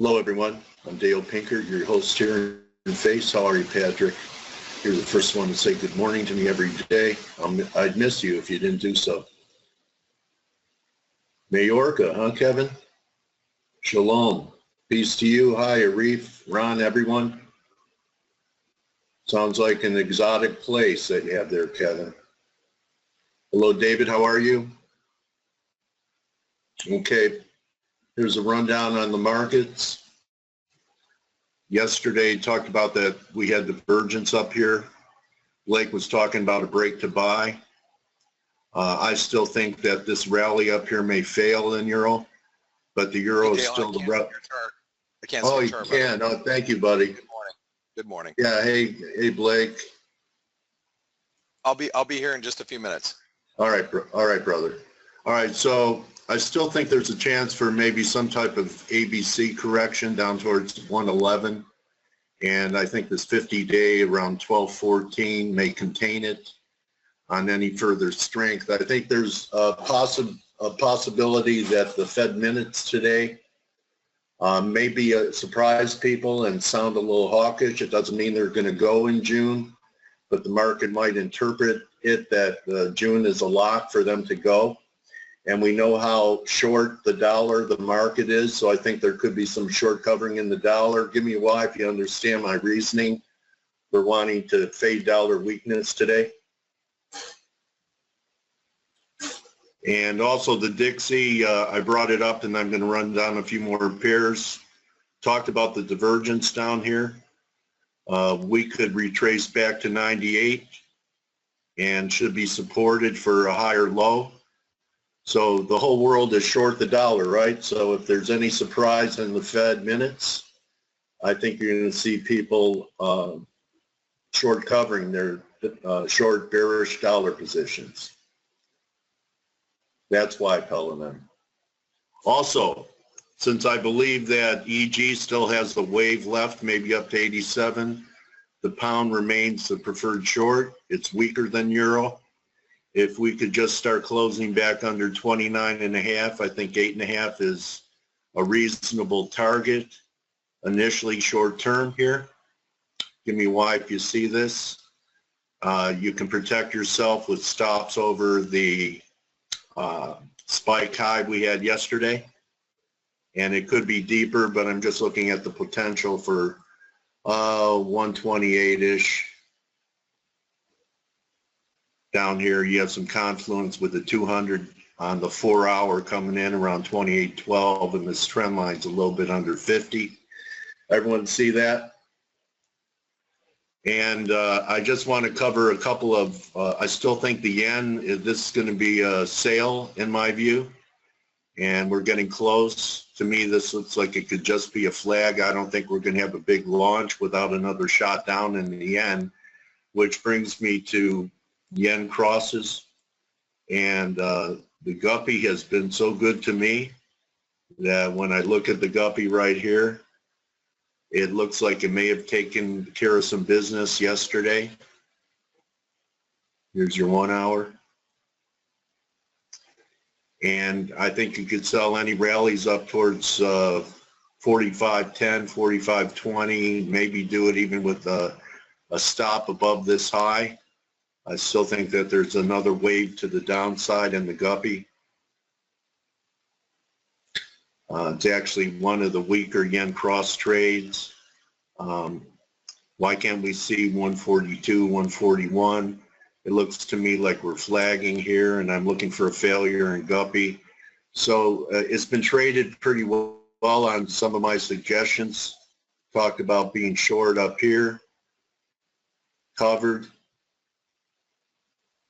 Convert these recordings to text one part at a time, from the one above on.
Hello everyone, I'm Dale Pinkert, your host here in Face. How are you, Patrick? You're the first one to say good morning to me every day. I'd miss you if you didn't do so. Majorca, huh, Kevin? Shalom. Peace to you. Hi, Arif, Ron, everyone. Sounds like an exotic place that you have there, Kevin. Hello, David. How are you? Okay. Here's a rundown on the markets. Yesterday, talked about that we had divergence up here. Blake was talking about a break to buy. I still think that this rally up here may fail in euro, but the euro is still the rep. I can't see your chart. Oh, you can. Oh, thank you, buddy. Good morning. Good morning. Yeah. Hey, Blake. I'll be here in just a few minutes. All right, brother. All right, so I still think there's a chance for maybe some type of ABC correction down towards 111, and I think this 50-day around 1214 may contain it on any further strength. I think there's a possibility that the Fed minutes today maybe surprise people and sound a little hawkish. It doesn't mean they're going to go in June, but the market might interpret it that June is a lock for them to go. And we know how short the dollar, the market is, so I think there could be some short covering in the dollar. Give me a why if you understand my reasoning for wanting to fade dollar weakness today. And also the Dixie, I brought it up and I'm going to run down a few more pairs. Talked about the divergence down here. We could retrace back to 98 and should be supported for a higher low. So the whole world is short the dollar, right? So if there's any surprise in the Fed minutes, I think you're going to see people short covering their short bearish dollar positions. That's why I'm telling them. Also, since I believe that EG still has the wave left, maybe up to 87, the pound remains the preferred short. It's weaker than euro. If we could just start closing back under 29.5, I think 8.5 is a reasonable target, initially short term here. Give me why if you see this. You can protect yourself with stops over the spike high we had yesterday. And it could be deeper, but I'm just looking at the potential for 128-ish. Down here, you have some confluence with the 200 on the 4-hour coming in around 28.12, and this trend line's a little bit under 50. Everyone see that? And I just want to cover a couple of, I still think the yen, this is going to be a sale in my view, and we're getting close. To me, this looks like it could just be a flag. I don't think we're going to have a big launch without another shot down in the yen, which brings me to yen crosses. And the guppy has been so good to me that when I look at the guppy right here, it looks like it may have taken care of some business yesterday. Here's your 1 hour. And I think you could sell any rallies up towards 45.10, 45.20, maybe do it even with a stop above this high. I still think that there's another wave to the downside in the guppy. It's actually one of the weaker yen cross trades. Why can't we see 142, 141? It looks to me like we're flagging here, and I'm looking for a failure in guppy. So it's been traded pretty well on some of my suggestions. Talked about being short up here, covered.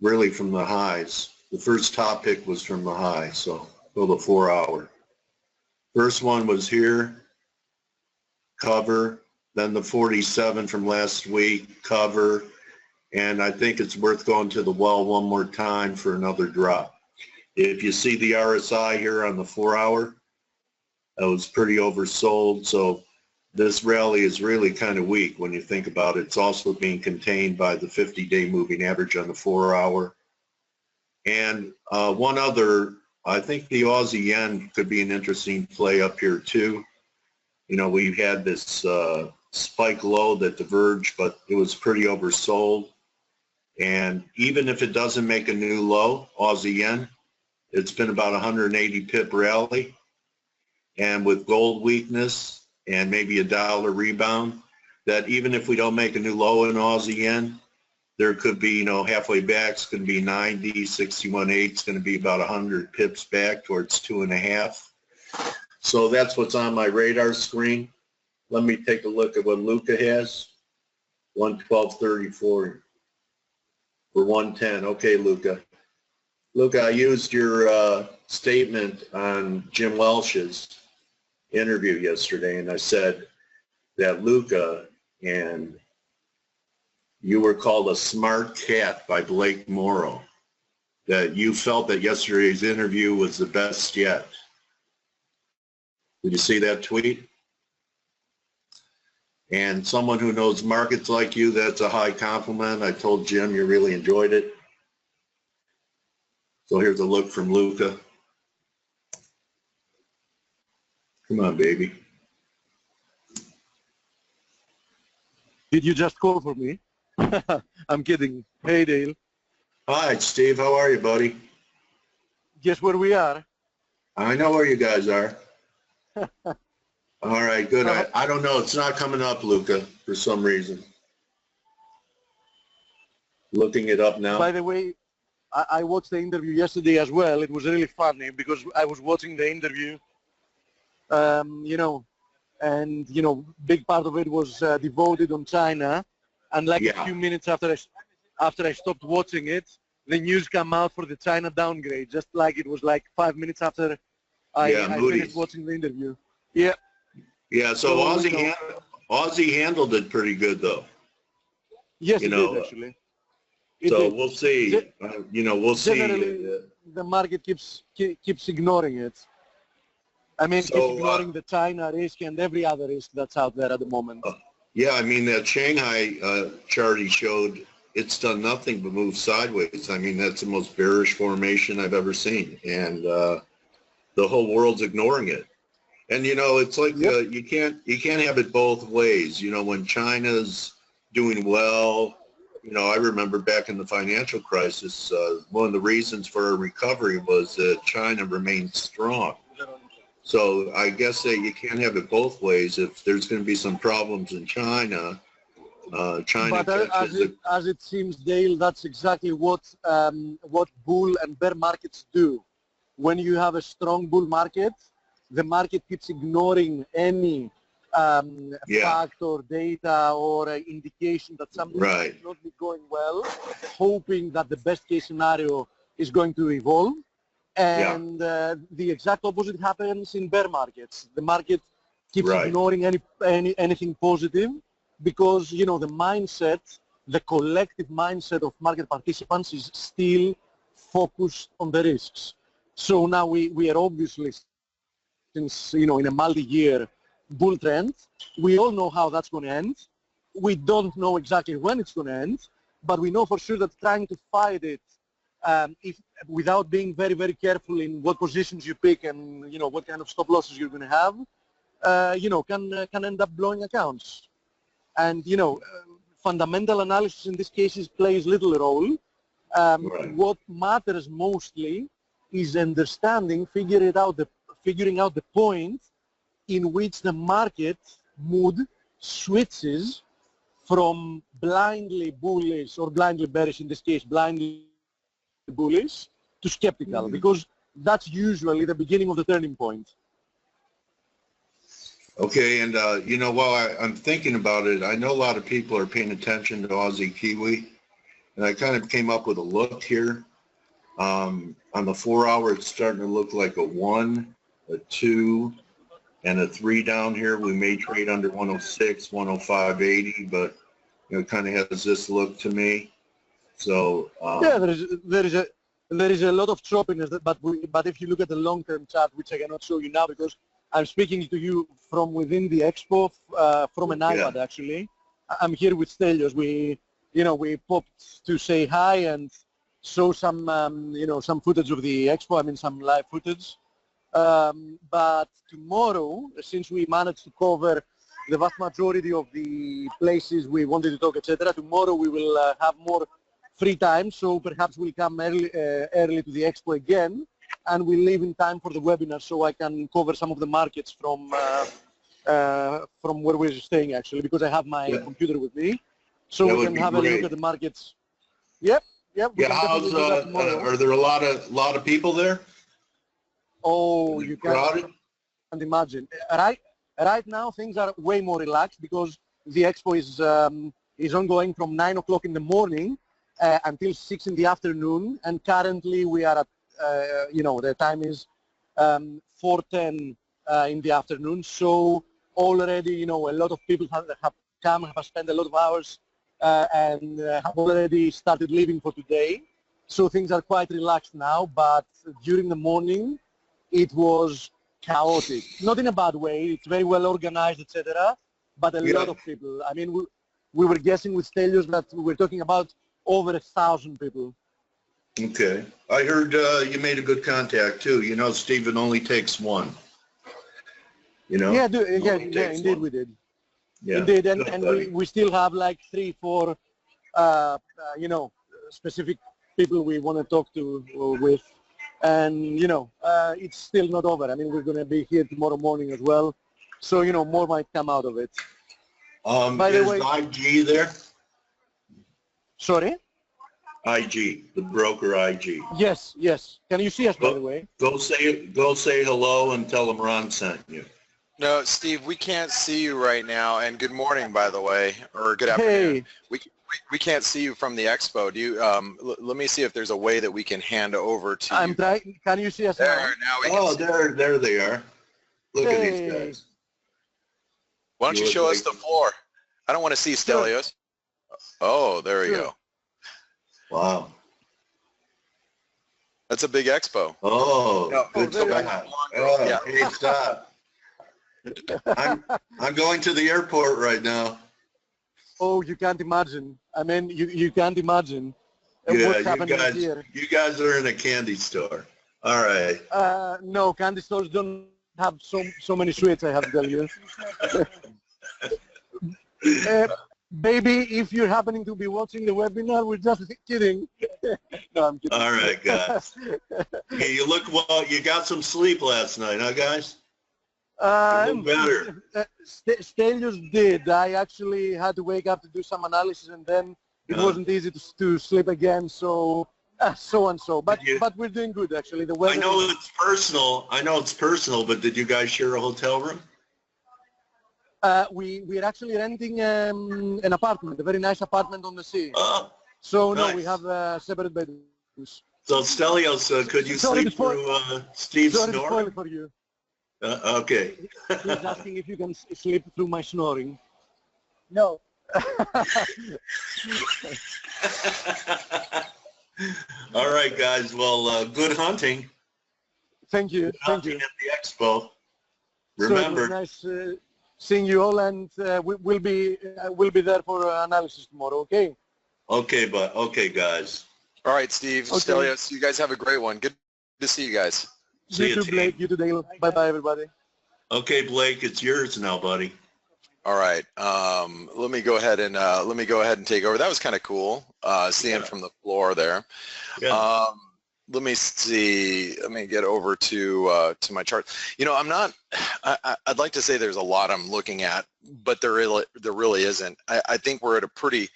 Really from the highs. The first top pick was from the high, so go the 4 hour. First one was here, cover, then the 47 from last week, cover, and I think it's worth going to the well one more time for another drop. If you see the RSI here on the 4 hour, that was pretty oversold, so this rally is really kind of weak when you think about it. It's also being contained by the 50-day moving average on the 4 hour. And one other, I think the Aussie yen could be an interesting play up here too. You know, we had this spike low that diverged, but it was pretty oversold. And even if it doesn't make a new low, Aussie yen, it's been about 180 pip rally. And with gold weakness and maybe a dollar rebound, that even if we don't make a new low in Aussie yen, there could be, you know, halfway back, it's going to be 90, 61.8, it's going to be about 100 pips back towards 2.5. So that's what's on my radar screen. Let me take a look at what Luca has. 112.34 for 110. Okay, Luca. Luca, I used your statement on Jim Welch's interview yesterday, and I said that Luca and you were called a smart cat by Blake Morrow, that you felt that yesterday's interview was the best yet. Did you see that tweet? And someone who knows markets like you, that's a high compliment. I told Jim you really enjoyed it. So here's a look from Luca. Come on, baby. Did you just call for me? I'm kidding. Hey, Dale. Hi, Steve. How are you, buddy? Guess where we are? I know where you guys are. All right, good. I don't know. It's not coming up, Luca, for some reason. Looking it up now. By the way, I watched the interview yesterday as well. It was really funny because I was watching the interview, you know, and, you know, big part of it was devoted on China. And like a few minutes after I stopped watching it, the news came out for the China downgrade, just like it was like 5 minutes after I finished watching the interview. Yeah. Yeah, so Aussie handled it pretty good, though. Yes, it did, actually. So we'll see. You know, we'll see. Generally, the market keeps ignoring it. I mean, keeps ignoring the China risk and every other risk that's out there at the moment. Yeah, I mean, that Shanghai chart he showed, it's done nothing but move sideways. I mean, that's the most bearish formation I've ever seen. And the whole world's ignoring it. And, you know, it's like you can't have it both ways. You know, when China's doing well, you know, I remember back in the financial crisis, one of the reasons for a recovery was that China remained strong. So I guess that you can't have it both ways. If there's going to be some problems in China, China but as it seems, Dale, that's exactly what bull and bear markets do. When you have a strong bull market, the market keeps ignoring any fact or data or indication that something is not be going well, hoping that the best case scenario is going to evolve. And the exact opposite happens in bear markets. The market keeps ignoring anything positive because, you know, the mindset, the collective mindset of market participants is still focused on the risks. So now we are obviously, since, you know, in a multi-year bull trend, we all know how that's going to end. We don't know exactly when it's going to end, but we know for sure that trying to fight it without being very, very careful in what positions you pick and, you know, what kind of stop losses you're going to have, you know, can end up blowing accounts. And, you know, fundamental analysis in this case plays little role. What matters mostly is understanding, figuring out the point in which the market mood switches from blindly bullish or blindly bearish, in this case, blindly bullish to skeptical, because that's usually the beginning of the turning point. Okay, and you know, while I'm thinking about it, I know a lot of people are paying attention to Aussie Kiwi, and I kind of came up with a look here. On the 4 hour, it's starting to look like a 1, a 2, and a 3 down here. We may trade under 106, 105.80, but you know, it kind of has this look to me. So yeah, there is a lot of choppiness, but if you look at the long-term chart, which I cannot show you now because I'm speaking to you from within the expo, from an iPad actually. I'm here with Stelios. We popped to say hi and show some, you know, some footage of the expo. I mean, some live footage. But tomorrow, since we managed to cover the vast majority of the places we wanted to talk, etc., tomorrow we will have more free time, so perhaps we'll come early to the expo again, and we'll leave in time for the webinar so I can cover some of the markets from where we're staying, actually, because I have my computer with me, so That we would can be have a great. look at the markets. Yep, we Yeah, can definitely do that tomorrow. are there a lot of people there? Oh, you Crowded? can't imagine. Right now, things are way more relaxed because the expo is ongoing from 9 o'clock in the morning until 6 in the afternoon, and currently we are at, the time is 4:10 in the afternoon. So already, a lot of people have come, have spent a lot of hours, and have already started leaving for today. So things are quite relaxed now, but during the morning, it was chaotic. Not in a bad way. It's very well organized, etc. But a lot of people. I mean, we were guessing with Stelios that we were talking about over 1,000 people. Okay. I heard you made a good contact too. You know, Stephen only takes one. You know? Yeah, indeed we did. Yeah. Indeed, Good, and buddy. we still have like 3, 4, specific people we want to talk to with. And, it's still not over. I mean, we're going to be here tomorrow morning as well. So, more might come out of it. By the Is way, IG there? sorry? IG, the broker IG. Yes. Can you see us, by the way? Go say hello and tell them Ron sent you. No, Steve, we can't see you right now. And good morning, by the way, or good afternoon. Hey. We can't see you from the expo. Do you? Let me see if there's a way that we can hand over to I'm you. trying. Can you see us now? Now we can see. There they are. Look at these guys. Why don't you show us the floor? I don't want to see Stelios. Oh, there we go. Wow. That's a big expo. Oh, No, good stuff. Oh, Yeah. hey, stop. I'm going to the airport right now. Oh, you can't imagine. I mean, you can't imagine Yeah, what's happening here. you guys are in a candy store. All right. No, candy stores don't have so many sweets, I have to tell you. Baby, if you're happening to be watching the webinar, we're just kidding. No, I'm kidding. All right, guys. Okay, you look well. You got some sleep last night, huh, guys? You look better. Stelios did. I actually had to wake up to do some analysis, and then it wasn't easy to sleep again. So and so. But we're doing good, actually. The weather. I know it's personal. But did you guys share a hotel room? We're actually renting an apartment, a very nice apartment on the sea. Oh, so nice. No, we have separate bedrooms. So Stelios, could you sleep through Steve's Sorry to spoil snoring? it for you. Okay. He's asking if you can sleep through my snoring. No. All right, guys. Well, good hunting. Thank you. Good Thank hunting you. at the expo. Remember. So it was nice seeing you all, and we'll be there for analysis tomorrow. Okay. Okay, guys. All right, Steve, Okay. Stelios, you guys have a great one. Good to see you guys. See You you, too, Blake. You too, Dale. Bye, everybody. Okay, Blake, it's yours now, buddy. All right. Let me go ahead and take over. That was kind of cool, seeing from the floor there. Yeah. Let me see. Let me get over to my chart. I'd like to say there's a lot I'm looking at, but there really isn't. I think we're at a pretty.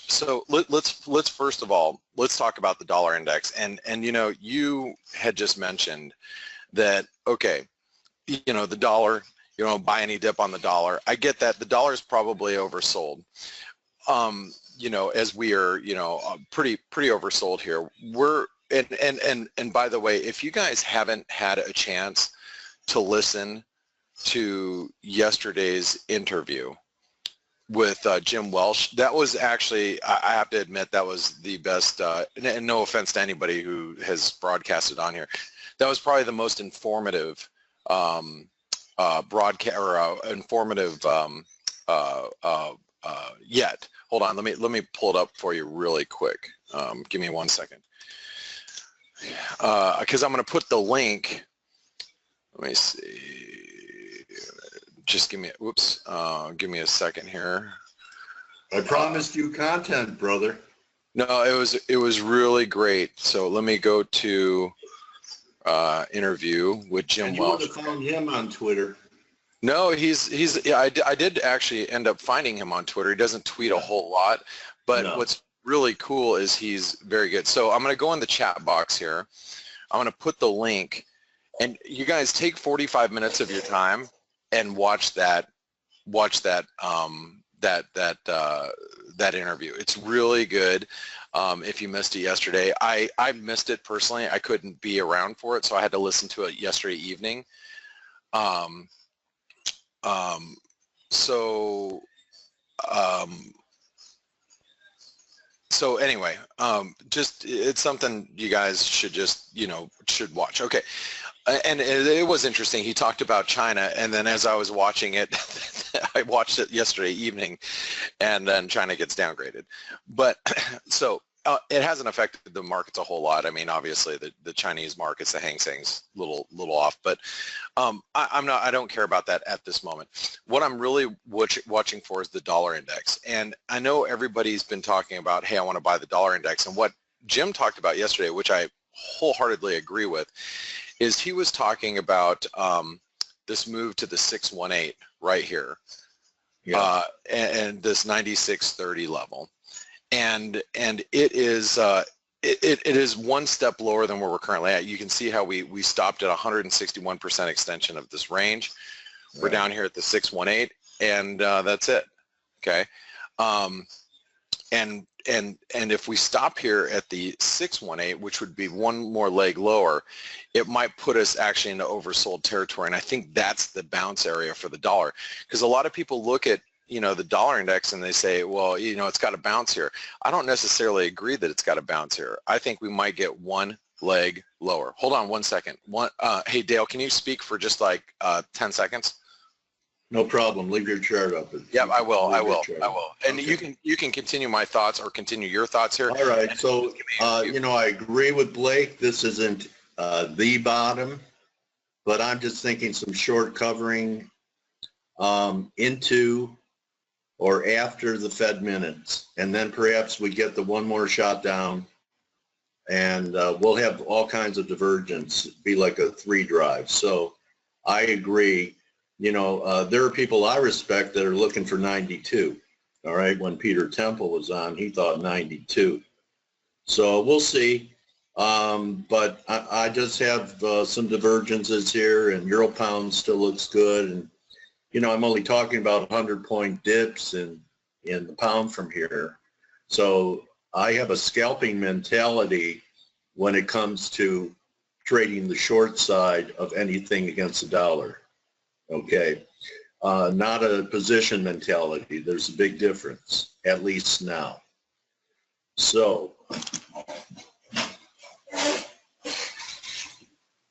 So let's first of all, let's talk about the dollar index. And you had just mentioned that, okay, the dollar, buy any dip on the dollar. I get that the dollar is probably oversold. As we are, pretty oversold here. And by the way, if you guys haven't had a chance to listen to yesterday's interview with Jim Welsh, that was actually, I have to admit, that was the best, and no offense to anybody who has broadcasted on here, that was probably the most informative broadcast, or informative yet. Hold on, let me pull it up for you really quick. Give me 1 second. because I'm going to put the link. Let me see. Just give me, give me a second here. I promised you content, brother. No, it was really great. So let me go to interview with Jim And you Welch. would have found him on Twitter. No, yeah, I did actually end up finding him on Twitter. He doesn't tweet a whole lot, but what's really cool is he's very good. So I'm going to go in the chat box here. I'm going to put the link, and you guys take 45 minutes of your time and watch that interview. It's really good. If you missed it yesterday, I missed it personally. I couldn't be around for it, so I had to listen to it yesterday evening. So anyway, just it's something you guys should just should watch. Okay, and it was interesting. He talked about China, and then as I was watching it, I watched it yesterday evening, and then China gets downgraded. But so it hasn't affected the markets a whole lot. I mean, obviously the Chinese markets, the Hang Seng's little off, but I don't care about that at this moment. What I'm really watching for is the dollar index, and I know everybody's been talking about, hey, I want to buy the dollar index, and what Jim talked about yesterday, which I wholeheartedly agree with, is he was talking about this move to the 618 right here, and this 96.30 level. And it is it is one step lower than where we're currently at. You can see how we stopped at 161% extension of this range. We're down here at the 618, and that's it. Okay, and if we stop here at the 618, which would be one more leg lower, it might put us actually into oversold territory. And I think that's the bounce area for the dollar, because a lot of people look at the dollar index and they say, well, it's got to bounce here. I don't necessarily agree that it's got to bounce here. I think we might get one leg lower. Hold on one second. Hey, Dale, can you speak for just like 10 seconds? No problem. Leave your chart up. Yeah, I will. And okay. You can continue my thoughts or continue your thoughts here. All right. So, I agree with Blake. This isn't the bottom, but I'm just thinking some short covering into or after the Fed minutes, and then perhaps we get the one more shot down, and we'll have all kinds of divergence, be like a 3 drive. So I agree. There are people I respect that are looking for 92. All right, when Peter Temple was on, he thought 92. So we'll see. But I just have some divergences here, and Euro Pound still looks good, and I'm only talking about 100-point dips in the pound from here. So I have a scalping mentality when it comes to trading the short side of anything against the dollar. Okay, not a position mentality. There's a big difference, at least now. So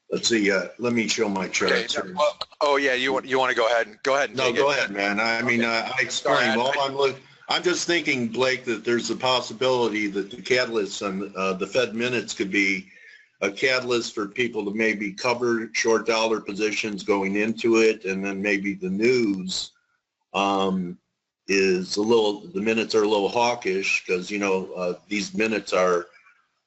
let's see. Let me show my charts. Okay, oh yeah, you want to go ahead? Go ahead. No, go ahead, man. I mean, I explained. I'm just thinking, Blake, that there's a possibility that the catalyst on the Fed minutes could be a catalyst for people to maybe cover short dollar positions going into it, and then maybe the news is the minutes are a little hawkish, because these minutes are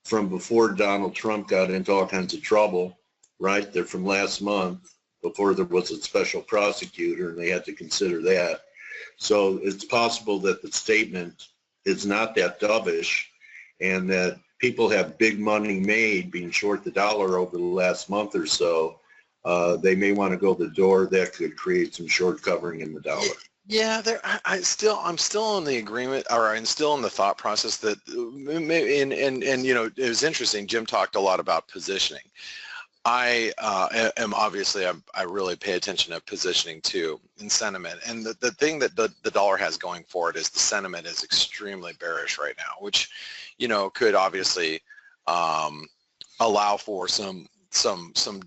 from before Donald Trump got into all kinds of trouble, right? They're from last month, before there was a special prosecutor, and they had to consider that. So it's possible that the statement is not that dovish, and that people have big money made being short the dollar over the last month or so. They may want to go the door. That could create some short covering in the dollar. Yeah, I'm still in the agreement, or I'm still in the thought process that, and it was interesting. Jim talked a lot about positioning. I am obviously, I really pay attention to positioning too, and sentiment. And the thing that the dollar has going for it is the sentiment is extremely bearish right now, which, could obviously allow for some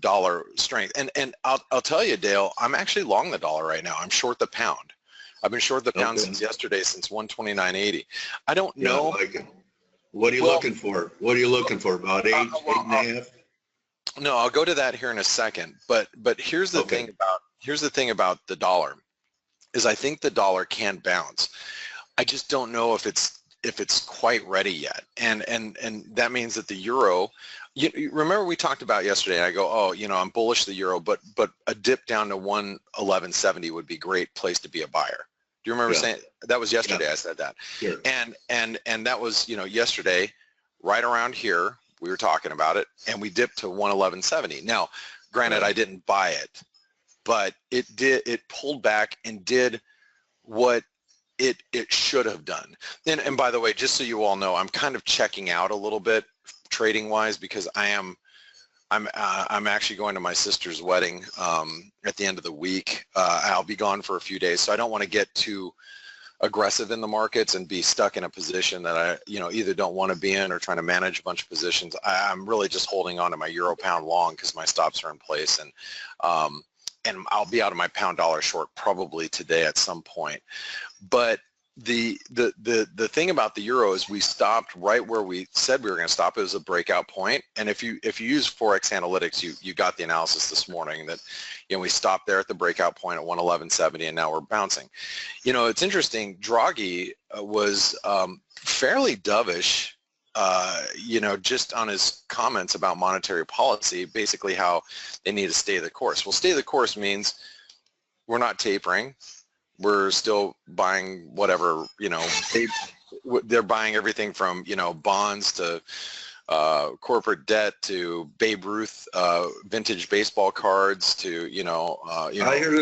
dollar strength. And I'll tell you, Dale, I'm actually long the dollar right now. I'm short the pound. I've been short the pound since yesterday, since 129.80. I don't know. Yeah, I like it. What are you looking for? What are you looking for? About eight, well, 8.5? No, I'll go to that here in a second. But here's the Okay. thing about the dollar is I think the dollar can bounce. I just don't know if it's quite ready yet. And that means that the euro, you remember we talked about yesterday, and I go, oh, I'm bullish the euro, but a dip down to 111.70 would be a great place to be a buyer. Do you remember saying that? Was yesterday? I said that. Sure. And that was, yesterday, right around here, we were talking about it, and we dipped to 111.70. Now, granted, I didn't buy it, but it pulled back and did what it should have done. And by the way, just so you all know, I'm kind of checking out a little bit trading wise, because I'm actually going to my sister's wedding at the end of the week. I'll be gone for a few days, so I don't want to get too aggressive in the markets and be stuck in a position that I either don't want to be in or trying to manage a bunch of positions. I'm really just holding on to my euro pound long because my stops are in place, and I'll be out of my pound dollar short probably today at some point. But the thing about the euro is we stopped right where we said we were going to stop. It was a breakout point, and if you use ForexAnalytix, you got the analysis this morning that we stopped there at the breakout point at 111.70, and now we're bouncing. It's interesting. Draghi was fairly dovish, just on his comments about monetary policy, basically how they need to stay the course. Well, stay the course means we're not tapering. We're still buying whatever, they're buying everything from, bonds to corporate debt to Babe Ruth vintage baseball cards to, I heard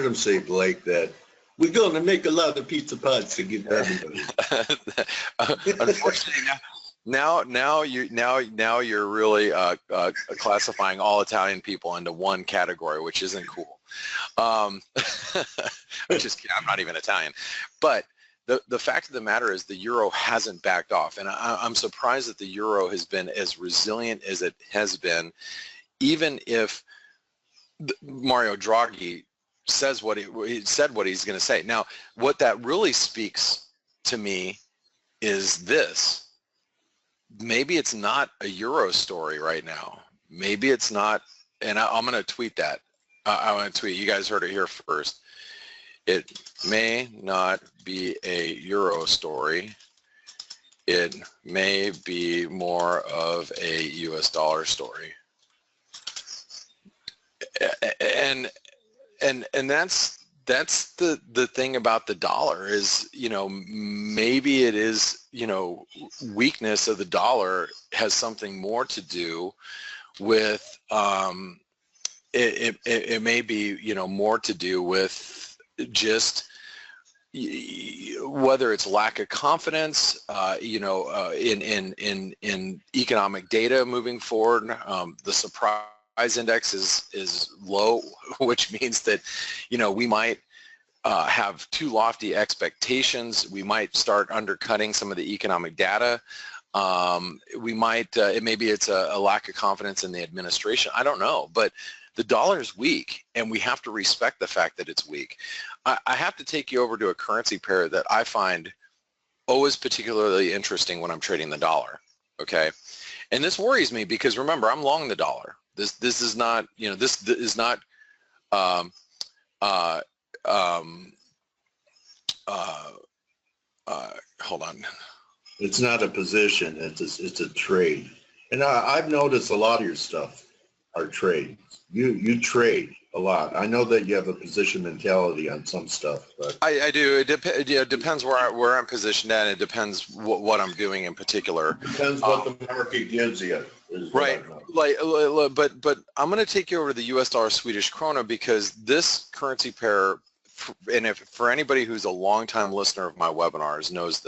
him say, Blake, that we're going to make a lot of pizza pies to give everybody. Unfortunately, now you're really classifying all Italian people into one category, which isn't cool. I'm just kidding. I'm not even Italian. But the fact of the matter is the euro hasn't backed off, and I'm surprised that the euro has been as resilient as it has been, even if Mario Draghi says what he said what he's going to say. Now, what that really speaks to me is this. Maybe it's not a euro story right now. Maybe it's not, and I'm going to tweet that. I want to tweet. You guys heard it here first. It may not be a euro story. It may be more of a U.S. dollar story. And that's the thing about the dollar is, maybe it is, weakness of the dollar has something more to do with, it may be, more to do with just whether it's lack of confidence, in economic data moving forward. The surprise index is low, which means that, we might have too lofty expectations. We might start undercutting some of the economic data. We might, maybe it's a lack of confidence in the administration. I don't know, but the dollar is weak, and we have to respect the fact that it's weak. I have to take you over to a currency pair that I find always particularly interesting when I'm trading the dollar, okay? And this worries me because, remember, I'm long the dollar. This is not, this is not, hold on. It's not a position, it's a trade. And I've noticed a lot of your stuff are trades. You trade a lot. I know that you have a position mentality on some stuff, but I do. It depends where I'm positioned at. It depends what I'm doing in particular. Depends what the market gives you. Right. But I'm going to take you over to the U.S. dollar Swedish krona, because this currency pair, and if for anybody who's a longtime listener of my webinars knows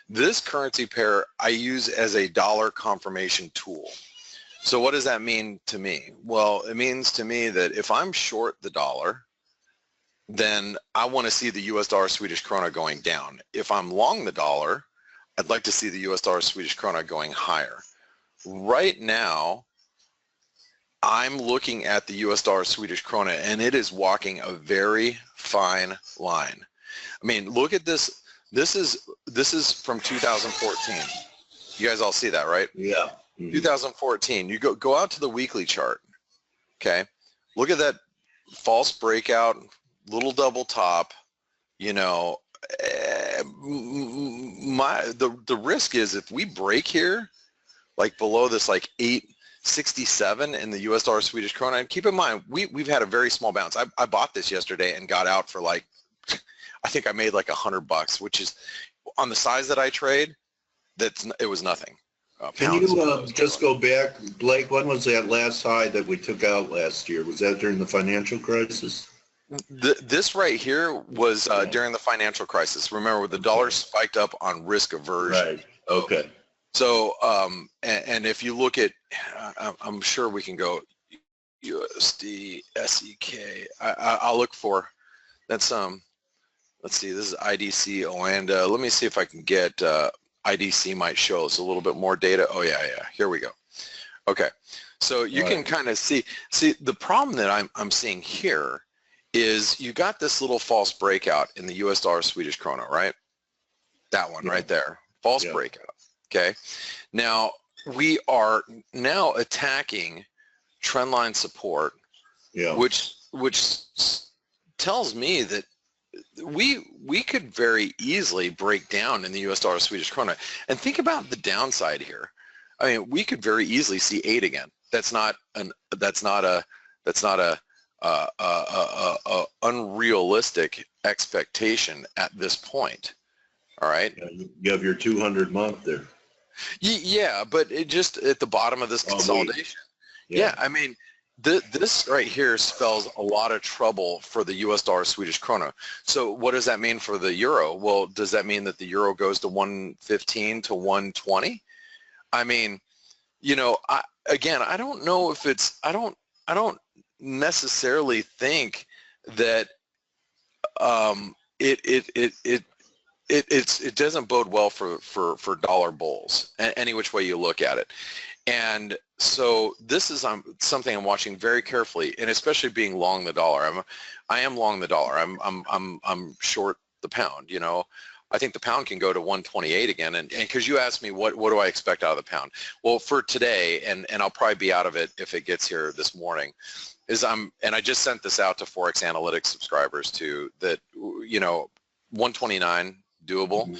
this currency pair I use as a dollar confirmation tool. So what does that mean to me? Well, it means to me that if I'm short the dollar, then I want to see the U.S. dollar Swedish krona going down. If I'm long the dollar, I'd like to see the U.S. dollar Swedish krona going higher. Right now, I'm looking at the U.S. dollar Swedish krona, and it is walking a very fine line. I mean, look at this. This is from 2014. You guys all see that, right? Yeah. Mhm. 2014, you go out to the weekly chart, okay? Look at that false breakout, little double top, you know, the risk is if we break here, like below this like 867 in the US dollar Swedish krona, and keep in mind, we've had a very small bounce. I bought this yesterday and got out for like, I think I made like $100, which is, on the size that I trade, it was nothing. Can you just go back, Blake, when was that last high that we took out last year? Was that during the financial crisis? This right here was during the financial crisis. Remember, the dollar spiked up on risk aversion. Right, okay. So, and if you look at, I'm sure we can go USD, SEK. I'll look for, that's, let's see, this is IDC, Oanda. Let me see if I can get, IDC might show us a little bit more data. Oh yeah, here we go. Okay, so you can kind of see the problem that I'm seeing here is you got this little false breakout in the US dollar Swedish krona, right? That one right there, false breakout, okay? Now, we are now attacking trendline support, which tells me that we could very easily break down in the US dollar Swedish krona. And think about the downside here. I mean, we could very easily see 8 again. That's not a unrealistic expectation at this point. All right. You have your 200-month there. Yeah, but it just at the bottom of this consolidation. Yeah, I mean, this right here spells a lot of trouble for the US dollar Swedish krona. So what does that mean for the euro? Well, does that mean that the euro goes to 115 to 120? I mean, you know, I don't know if it's, I don't necessarily think that it doesn't bode well for dollar bulls, any which way you look at it. And so this is something I'm watching very carefully, and especially being long the dollar. I am long the dollar. I'm short the pound. You know, I think the pound can go to 128 again. And because you asked me what do I expect out of the pound? Well, for today, and I'll probably be out of it if it gets here this morning, and I just sent this out to ForexAnalytix subscribers too, that, you know, 129 doable,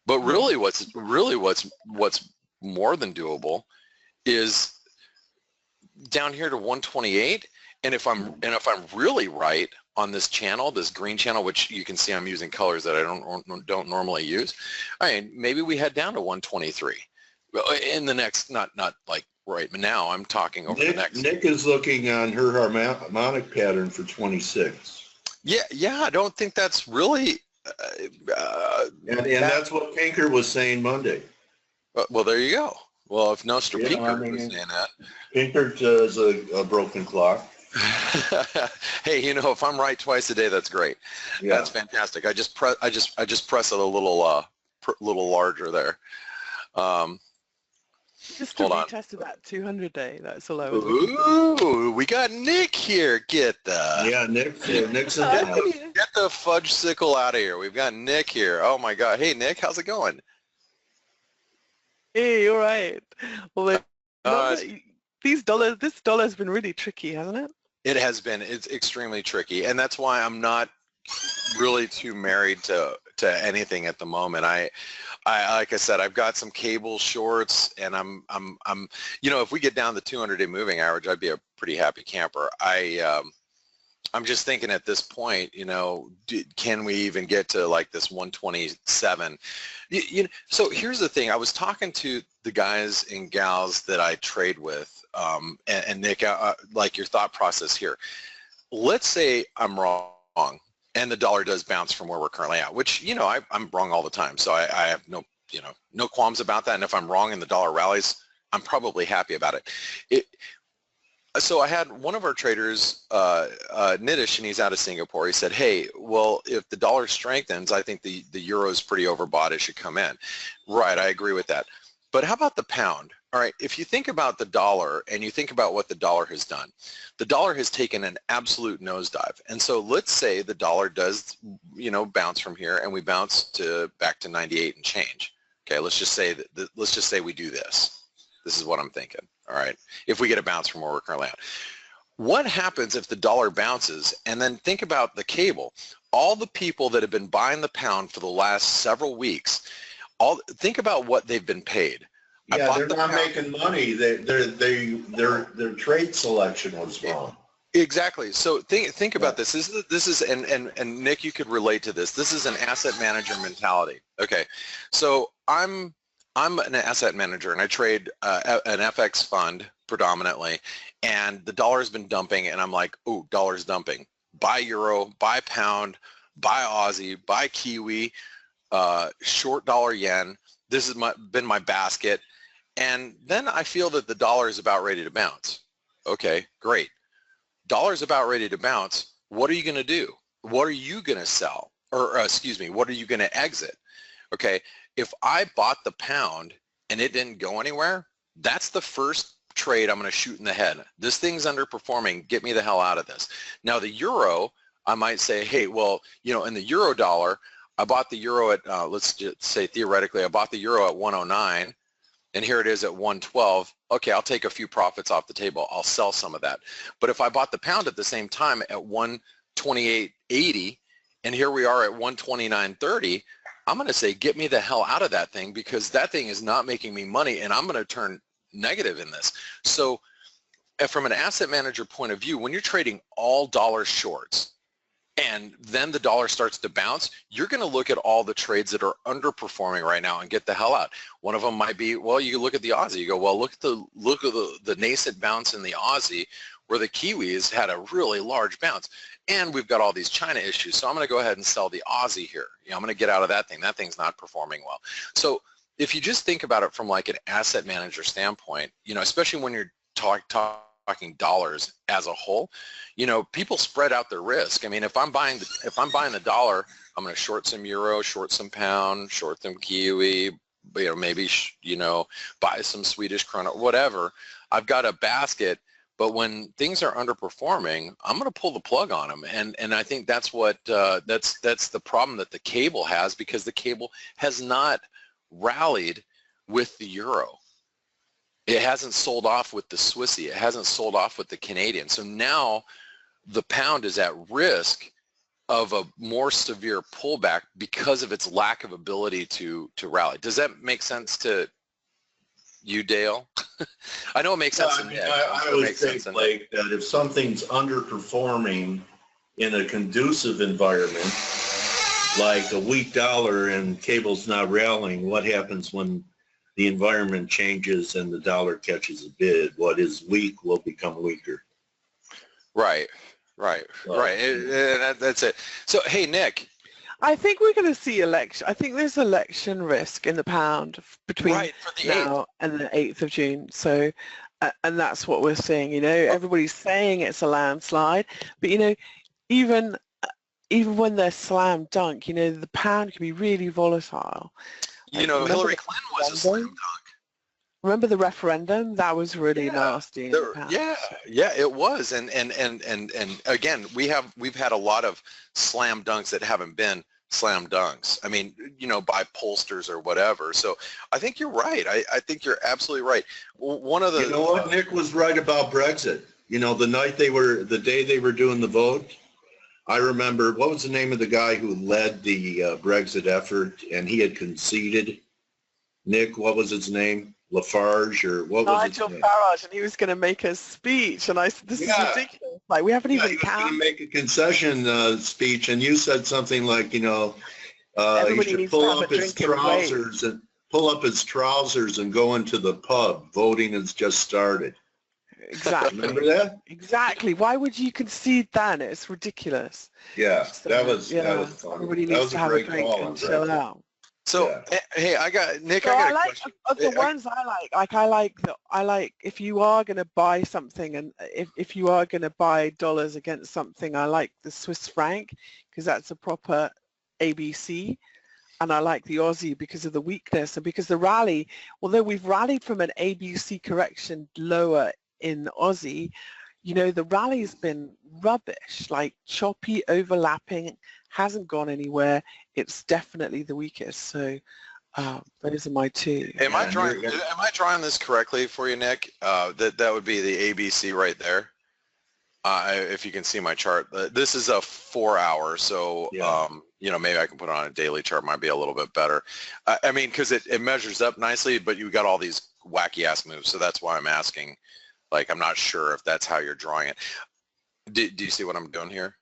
but really what's more than doable is down here to 128. And if I'm really right on this channel, this green channel, which you can see I'm using colors that I don't normally use, I mean, maybe we head down to 123 in the next, not like right now, I'm talking over the next. Nick is looking on her harmonic pattern for 26. Yeah, I don't think that's really and that's what Pinkert was saying Monday. Well, there you go. Well, if Mr. Pinkert was saying that. Pinkert is a broken clock. Hey, you know, if I'm right twice a day, that's great. Yeah. That's fantastic. I just press it a little larger there. Just to retest that 200 day. That's all I was. Ooh, we got Nick here. Nick's in town. Get the fudge sickle out of here. We've got Nick here. Oh my God. Hey, Nick, how's it going? Hey, all right. Well, this dollar's been really tricky, hasn't it? It has been. It's extremely tricky, and that's why I'm not really too married to anything at the moment. I like I said, I've got some cable shorts, and I'm you know, if we get down the 200-day moving average, I'd be a pretty happy camper. I'm just thinking at this point, you know, can we even get to like this 127? You know, so here's the thing. I was talking to the guys and gals that I trade with, and Nick, like your thought process here. Let's say I'm wrong, and the dollar does bounce from where we're currently at, which, you know, I'm wrong all the time. So I have no qualms about that. And if I'm wrong and the dollar rallies, I'm probably happy about it. So I had one of our traders, Nitish, and he's out of Singapore. He said, hey, well, if the dollar strengthens, I think the euro is pretty overbought. It should come in. Right, I agree with that. But how about the pound? All right, if you think about the dollar and you think about what the dollar has done, the dollar has taken an absolute nosedive. And so let's say the dollar does, you know, bounce from here, and we bounce back to 98 and change. Okay, let's just say we do this. This is what I'm thinking. All right, if we get a bounce from where we're currently at. What happens if the dollar bounces? And then think about the cable. All the people that have been buying the pound for the last several weeks, think about what they've been paid. Yeah, they're not making money. Their trade selection was wrong. Exactly. So think about this. This is and Nick, you could relate to this. This is an asset manager mentality. Okay, so I'm an asset manager and I trade an FX fund predominantly, and the dollar has been dumping, and I'm like, oh, dollar's dumping. Buy euro, buy pound, buy Aussie, buy Kiwi, short dollar yen. This has been my basket, and then I feel that the dollar is about ready to bounce. Okay, great. Dollar's about ready to bounce. What are you going to do? What are you going to sell? Or excuse me, what are you going to exit? Okay, if I bought the pound and it didn't go anywhere, that's the first trade I'm going to shoot in the head. This thing's underperforming. Get me the hell out of this. Now the euro, I might say, hey, well, you know, in the euro dollar, I bought the euro at, let's just say theoretically, I bought the euro at 109. And here it is at 112. Okay, I'll take a few profits off the table. I'll sell some of that. But if I bought the pound at the same time at 128.80, and here we are at 129.30, I'm going to say, get me the hell out of that thing, because that thing is not making me money, and I'm going to turn negative in this. So from an asset manager point of view, when you're trading all dollar shorts, and then the dollar starts to bounce, you're going to look at all the trades that are underperforming right now and get the hell out. One of them might be, well, you look at the Aussie. You go, well, look at the nascent bounce in the Aussie, where the Kiwis had a really large bounce, and we've got all these China issues. So I'm going to go ahead and sell the Aussie here. You know, I'm going to get out of that thing. That thing's not performing well. So if you just think about it from like an asset manager standpoint, you know, especially when you're talking dollars as a whole, you know, people spread out their risk. I mean, if I'm buying the dollar, I'm going to short some euro, short some pound, short some Kiwi, you know, maybe, you know, buy some Swedish krona, whatever. I've got a basket, but when things are underperforming, I'm going to pull the plug on them. And I think that's what, that's the problem that the cable has, because the cable has not rallied with the euro. It hasn't sold off with the Swissy. It hasn't sold off with the Canadian. So now the pound is at risk of a more severe pullback because of its lack of ability to rally. Does that make sense to you, Dale? I know it makes sense to me. I would think, Blake, that if something's underperforming in a conducive environment, like a weak dollar and cable's not rallying, what happens when the environment changes and the dollar catches a bid? What is weak will become weaker. Right. That's it. So, hey, Nick. I think we're going to see election. I think there's election risk in the pound between now and the 8th of June. So, and that's what we're seeing. You know, everybody's saying it's a landslide, but you know, even when they're slam dunk, you know, the pound can be really volatile. You know, Hillary Clinton was a slam dunk. Remember the referendum? That was really nasty. Yeah, it was. And again, we've had a lot of slam dunks that haven't been slam dunks. I mean, you know, by pollsters or whatever. So I think you're right. I think you're absolutely right. One of the, you know what, Nick was right about Brexit. You know, the day they were doing the vote, I remember, what was the name of the guy who led the Brexit effort, and he had conceded? Nick, what was his name? Lafarge, or what was his name? Nigel Farage, and he was going to make a speech, and I said, this is ridiculous. Like, we haven't even he was going to make a concession speech, and you said something like, you know, he should pull up his trousers and go into the pub. Voting has just started. Exactly. Remember that? Exactly. Why would you concede then? It's ridiculous. Yeah, so, that was fun. Everybody needs to have a drink and chill out. So, hey, I got Nick. So I got a question. Of the ones I like if you are going to buy something, and if you are going to buy dollars against something, I like the Swiss franc, because that's a proper ABC. And I like the Aussie because of the weakness and because the rally, although we've rallied from an ABC correction lower in Aussie, you know, the rally's been rubbish, like choppy, overlapping, hasn't gone anywhere. It's definitely the weakest. So Those are my two. Am I Yeah, drawing this correctly for you, Nick? That would be the ABC right there. If you can see my chart, this is a 4 hour, so Yeah. you know, maybe I can put it on a daily chart, might be a little bit better. I mean, because it measures up nicely, but you got all these wacky ass moves, so that's why I'm asking. Like, I'm not sure if that's how you're drawing it. Do you see what I'm doing here?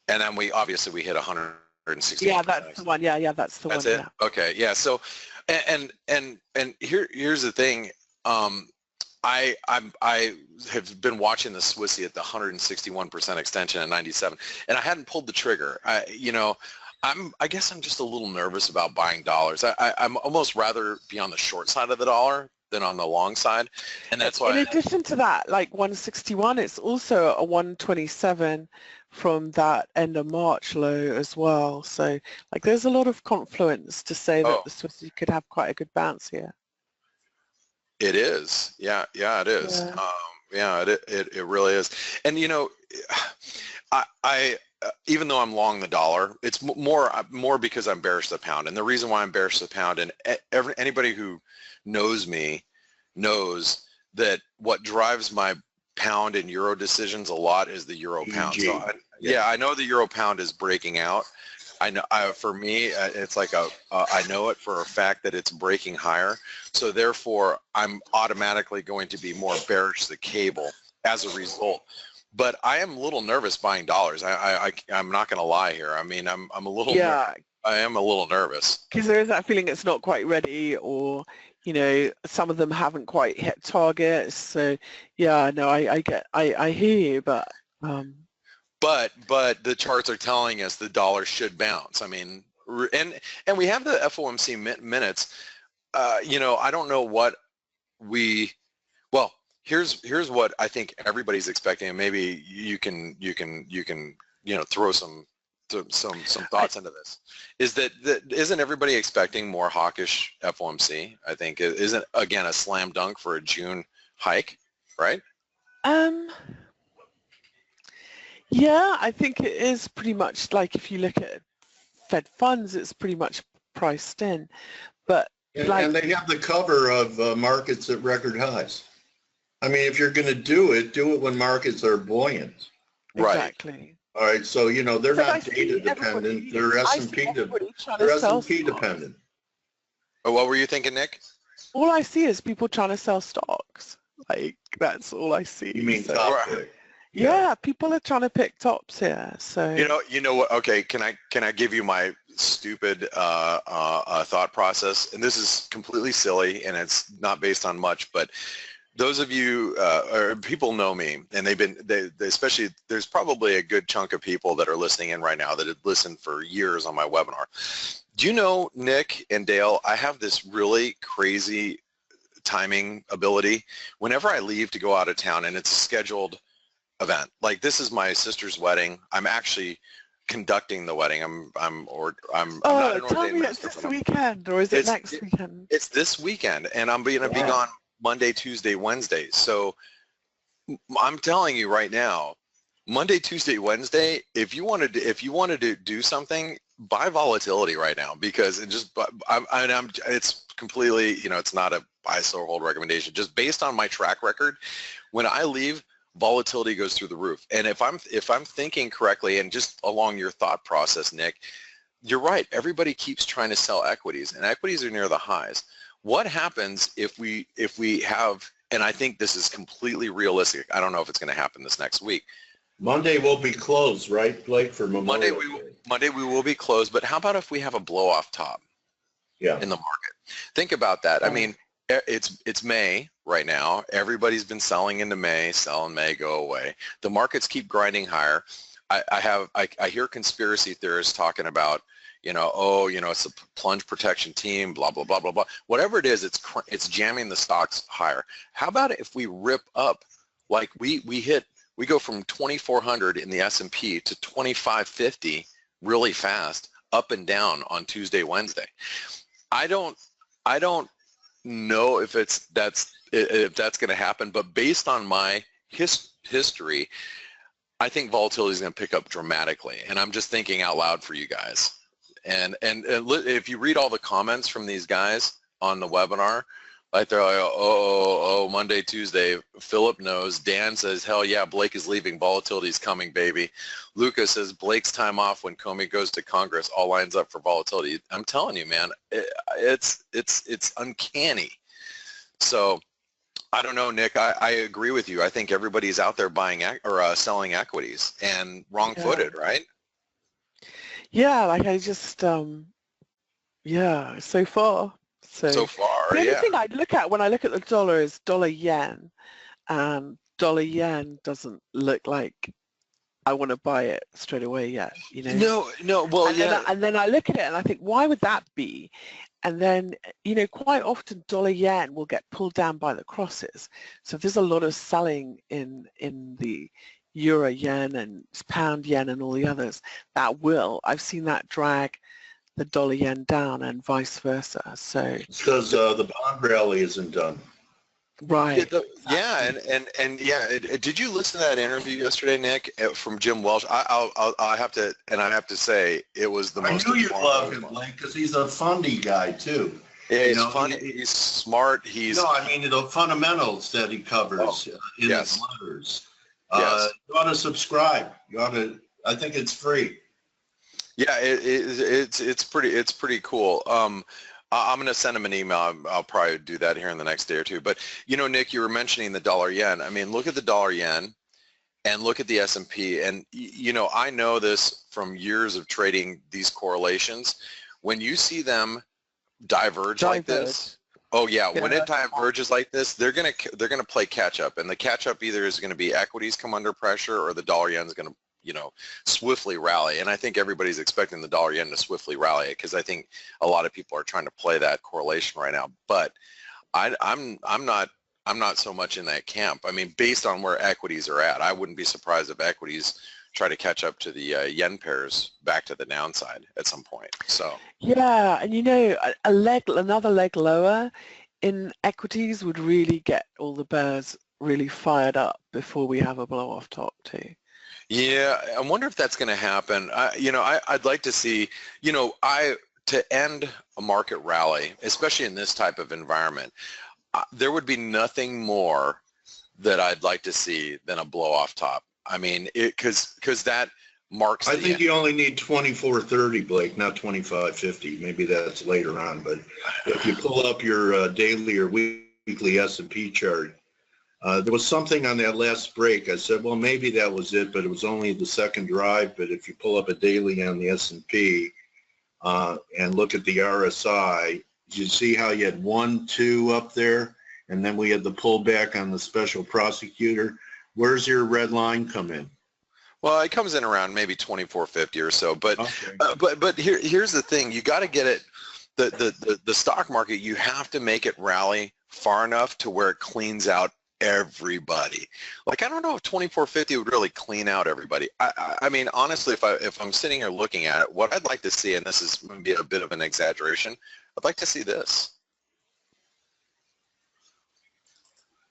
And then we obviously hit 160. Yeah, that's the one. Yeah, that's the one. That's it. Yeah. Okay. Yeah. So, and here's the thing. I have been watching the Swissy at the 161% extension at 97, and I hadn't pulled the trigger. I guess I'm just a little nervous about buying dollars. I'm almost rather be on the short side of the dollar than on the long side, and that's why. In addition to that, like 161, it's also a 127 from that end of March low as well. So, like, there's a lot of confluence to say that the Swissy could have quite a good bounce here. It is. Yeah, it is. Yeah. It really is. And you know, I even though I'm long the dollar, it's more because I'm bearish the pound. And the reason why I'm bearish the pound, and anybody who knows me knows that what drives my pound and euro decisions a lot is the euro pound. So I know the euro pound is breaking out. I know for me, it's like I know it for a fact that it's breaking higher. So therefore, I'm automatically going to be more bearish the cable as a result. But I am a little nervous buying dollars. I'm not going to lie here. I mean, I'm a little. Yeah. I am a little nervous. Because there is that feeling it's not quite ready, or you know, some of them haven't quite hit targets. So yeah, no, I hear you, but. But the charts are telling us the dollar should bounce. I mean, and we have the FOMC minutes. You know, I don't know what well, here's what I think everybody's expecting, and maybe you can throw some thoughts into this. Is that isn't everybody expecting more hawkish FOMC? I think isn't again a slam dunk for a June hike, right? Yeah, I think it is pretty much like, if you look at Fed funds, it's pretty much priced in. But and they have the cover of markets at record highs. I mean, if you're going to do it when markets are buoyant. Right. Exactly. All right. So, you know, they're But I not see data dependent. They're S&P dependent. Oh, what were you thinking, Nick? All I see is people trying to sell stocks. Like, that's all I see. You mean So, top pick? yeah, people are trying to pick tops here. So You know what? Okay, can I give you my stupid thought process? And this is completely silly, and it's not based on much. But those of you or people know me, and they especially, there's probably a good chunk of people that are listening in right now that have listened for years on my webinar. Do you know, Nick and Dale, I have this really crazy timing ability. Whenever I leave to go out of town, and it's a scheduled event, like this is my sister's wedding. I'm actually conducting the wedding. I'm not an tell me ordained it's minister, this weekend, or is it next weekend? It's this weekend, and I'm going to be gone Monday, Tuesday, Wednesday. So I'm telling you right now, Monday, Tuesday, Wednesday, if you wanted to do something, buy volatility right now, because it's completely, you know, it's not a buy, sell, hold recommendation. Just based on my track record, when I leave, volatility goes through the roof. And if I'm thinking correctly, and just along your thought process, Nick, you're right. Everybody keeps trying to sell equities, and equities are near the highs. What happens if we have, and I think this is completely realistic, I don't know if it's going to happen this next week. Monday will be closed, right, Blake, for Memorial Day? Monday we will be closed, but how about if we have a blow off top in the market? Think about that. I mean, it's May right now. Everybody's been selling into May, sell in May, go away. The markets keep grinding higher. I hear conspiracy theorists talking about, you know, oh, you know, it's a plunge protection team, blah, blah, blah, blah, blah. Whatever it is, it's jamming the stocks higher. How about if we rip up, like we go from 2,400 in the S&P to 2,550 really fast, up and down on Tuesday, Wednesday. I don't know if that's going to happen, but based on my history, I think volatility is going to pick up dramatically. And I'm just thinking out loud for you guys. If you read all the comments from these guys on the webinar, like they're like, oh, Monday, Tuesday, Philip knows. Dan says, hell yeah, Blake is leaving. Volatility's coming, baby. Lucas says, Blake's time off when Comey goes to Congress. All lines up for volatility. I'm telling you, man, it's uncanny. So I don't know, Nick. I agree with you. I think everybody's out there buying or selling equities and wrong-footed, right? Yeah, like I just, yeah, so far. So far, the only yeah. thing I look at when I look at the dollar is dollar yen, and dollar yen doesn't look like I want to buy it straight away yet, you know. No. Well, and then I look at it and I think, why would that be? And then, you know, quite often dollar yen will get pulled down by the crosses. So if there's a lot of selling in the euro yen and pound yen and all the others, I've seen that drag the dollar yen down and vice versa. So It's because the bond rally isn't done. right. Did you listen to that interview yesterday, Nick, from Jim Welsh? I have to say it was the most. I knew you'd love him, Blake, because he's a fundy guy too. Yeah, he's funny. He's smart. No, I mean the fundamentals that he covers in his letters. Yes. You ought to subscribe. You ought to. I think it's free. Yeah, it's pretty cool. I'm going to send him an email. I'll probably do that here in the next day or two. But, you know, Nick, you were mentioning the dollar yen. I mean, look at the dollar yen and look at the S&P. And, you know, I know this from years of trading these correlations. When you see them diverge like this, when it diverges like this, they're going to play catch up. And the catch up either is going to be equities come under pressure or the dollar yen is going to, you know, swiftly rally. And I think everybody's expecting the dollar yen to swiftly rally because I think a lot of people are trying to play that correlation right now. But I'm not so much in that camp. I mean, based on where equities are at, I wouldn't be surprised if equities try to catch up to the yen pairs back to the downside at some point. So yeah, and you know, another leg lower in equities would really get all the bears really fired up before we have a blow off top too. Yeah, I wonder if that's going to happen. I'd like to see, to end a market rally, especially in this type of environment, there would be nothing more that I'd like to see than a blow off top. I mean, because that marks the I think end. you only need 2430, Blake, not 2550. Maybe that's later on. But if you pull up your daily or weekly S&P chart, there was something on that last break. I said, well, maybe that was it, but it was only the second drive. But if you pull up a daily on the S&P and look at the RSI, you see how you had 1, 2 up there, and then we had the pullback on the special prosecutor. Where's your red line come in? Well, it comes in around maybe 2450 or so. But okay. but here's the thing: you got to get it. The stock market, you have to make it rally far enough to where it cleans out everybody. Like, I don't know if 2450 would really clean out everybody. I mean, honestly, if I'm sitting here looking at it, what I'd like to see, and this is going to be a bit of an exaggeration, I'd like to see this.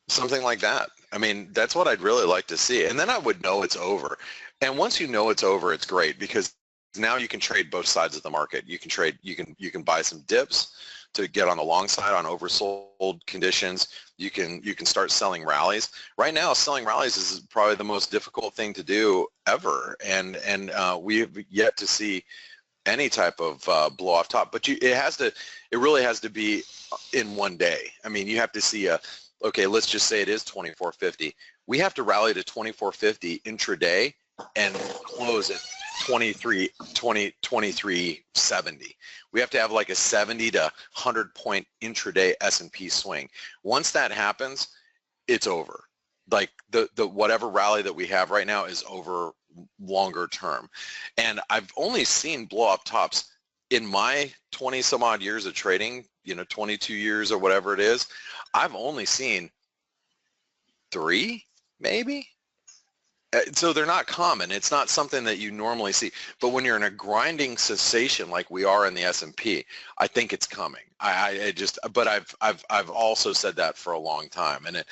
Something like that. I mean, that's what I'd really like to see. And then I would know it's over. And once you know it's over, it's great because now you can trade both sides of the market. You can buy some dips to get on the long side on oversold conditions. You can start selling rallies. Right now, selling rallies is probably the most difficult thing to do ever, and we have yet to see any type of blow off top. But it really has to be in one day. I mean, you have to see okay, let's just say it is 2450. We have to rally to 2450 intraday and close at 2370. We have to have like a 70 to 100 point intraday S&P swing. Once that happens, it's over. Like the whatever rally that we have right now is over longer term. And I've only seen blow up tops in my 20 some odd years of trading, 22 years or whatever it is. I've only seen 3 maybe. So they're not common. It's not something that you normally see. But when you're in a grinding cessation like we are in the S&P, I think it's coming. But I've also said that for a long time. And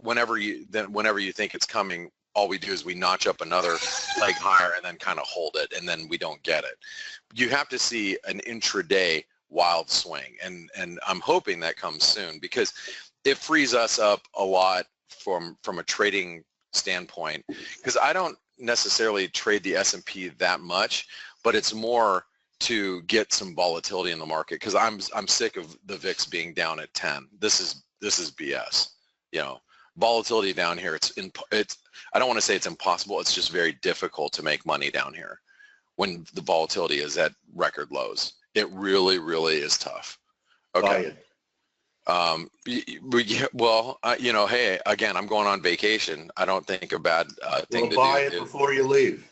whenever you think it's coming, all we do is we notch up another leg higher and then kind of hold it, and then we don't get it. You have to see an intraday wild swing, and I'm hoping that comes soon, because it frees us up a lot from a trading standpoint, because I don't necessarily trade the S&P that much, but it's more to get some volatility in the market, because I'm sick of the VIX being down at 10. This is BS. You know, volatility down here, it's I don't want to say it's impossible, it's just very difficult to make money down here when the volatility is at record lows. It really, really is tough. Okay. Well, you know, hey, again, I'm going on vacation. I don't think a bad thing to buy do. it before you leave.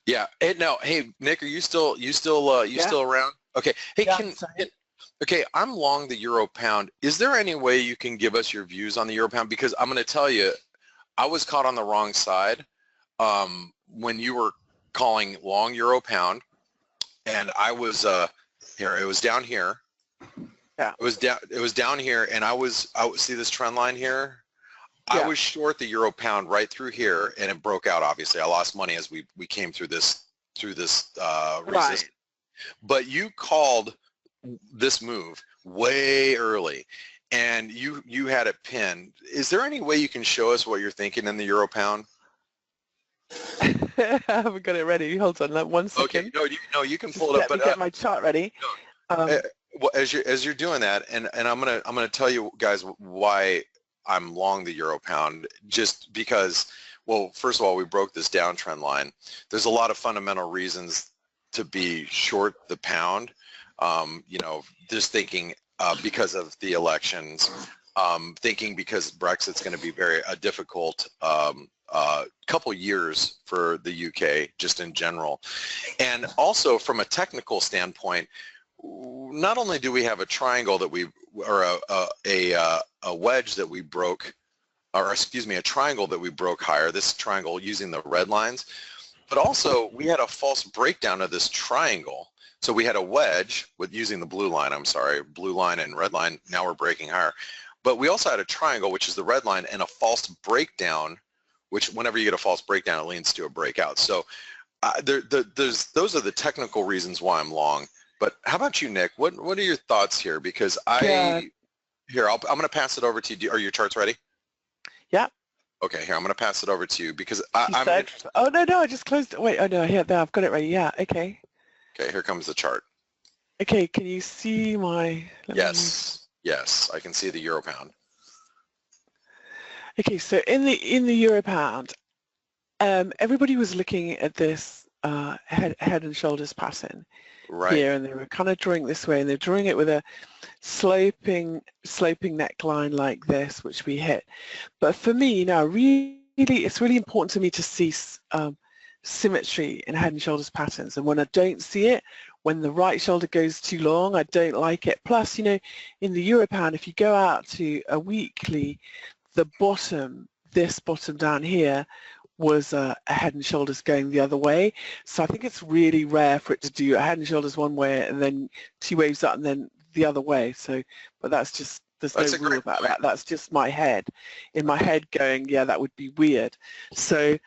Yeah. Hey, no. Hey, Nick, are you still around? Okay. Hey, Yeah, okay, I'm long the euro pound. Is there any way you can give us your views on the euro pound? Because I'm going to tell you, I was caught on the wrong side when you were calling long euro pound, and I was here. It was down here. Yeah. It was down here, and I was see this trend line here. Yeah. I was short the euro pound right through here, and it broke out. Obviously, I lost money as we came through this resistance. Right. But you called this move way early, and you had it pinned. Is there any way you can show us what you're thinking in the euro pound? I haven't got it ready. Hold on, like 1 second. Okay, no, you can pull it up. Let me get my chart ready. Well, as you're doing that, and I'm gonna tell you guys why I'm long the euro pound, just because, well, first of all, we broke this downtrend line. There's a lot of fundamental reasons to be short the pound. You know, just thinking because of the elections, thinking because Brexit's going to be a difficult couple years for the UK, just in general, and also from a technical standpoint. Not only do we have a triangle that a wedge that we broke, or excuse me, a triangle that we broke higher, this triangle using the red lines, but also we had a false breakdown of this triangle. So we had a wedge with using the blue line, blue line and red line, now we're breaking higher. But we also had a triangle, which is the red line, and a false breakdown, which whenever you get a false breakdown, it leads to a breakout. So those are the technical reasons why I'm long. But how about you, Nick? What are your thoughts here? Because I'm going to pass it over to you. Are your charts ready? Yeah. Okay, here, I'm going to pass it over to you because oh, no, I just closed it. Wait, oh, no, here, there, I've got it ready. Yeah, okay. Okay, here comes the chart. Okay, can you see my... Yes, I can see the euro pound. Okay, so in the euro pound, everybody was looking at this head and shoulders pattern here, and they were kind of drawing it this way, and they're drawing it with a sloping neckline like this, which we hit. But for me now, it's really important to me to see symmetry in head and shoulders patterns, and when I don't see it, when the right shoulder goes too long, I don't like it. Plus, you know, in the euro pound, if you go out to a weekly, the bottom, this bottom down here, was a head and shoulders going the other way. So I think it's really rare for it to do a head and shoulders one way and then two waves up and then the other way. So, but that's just, there's no rule about that. That's just my head. In my head going, yeah, that would be weird. So,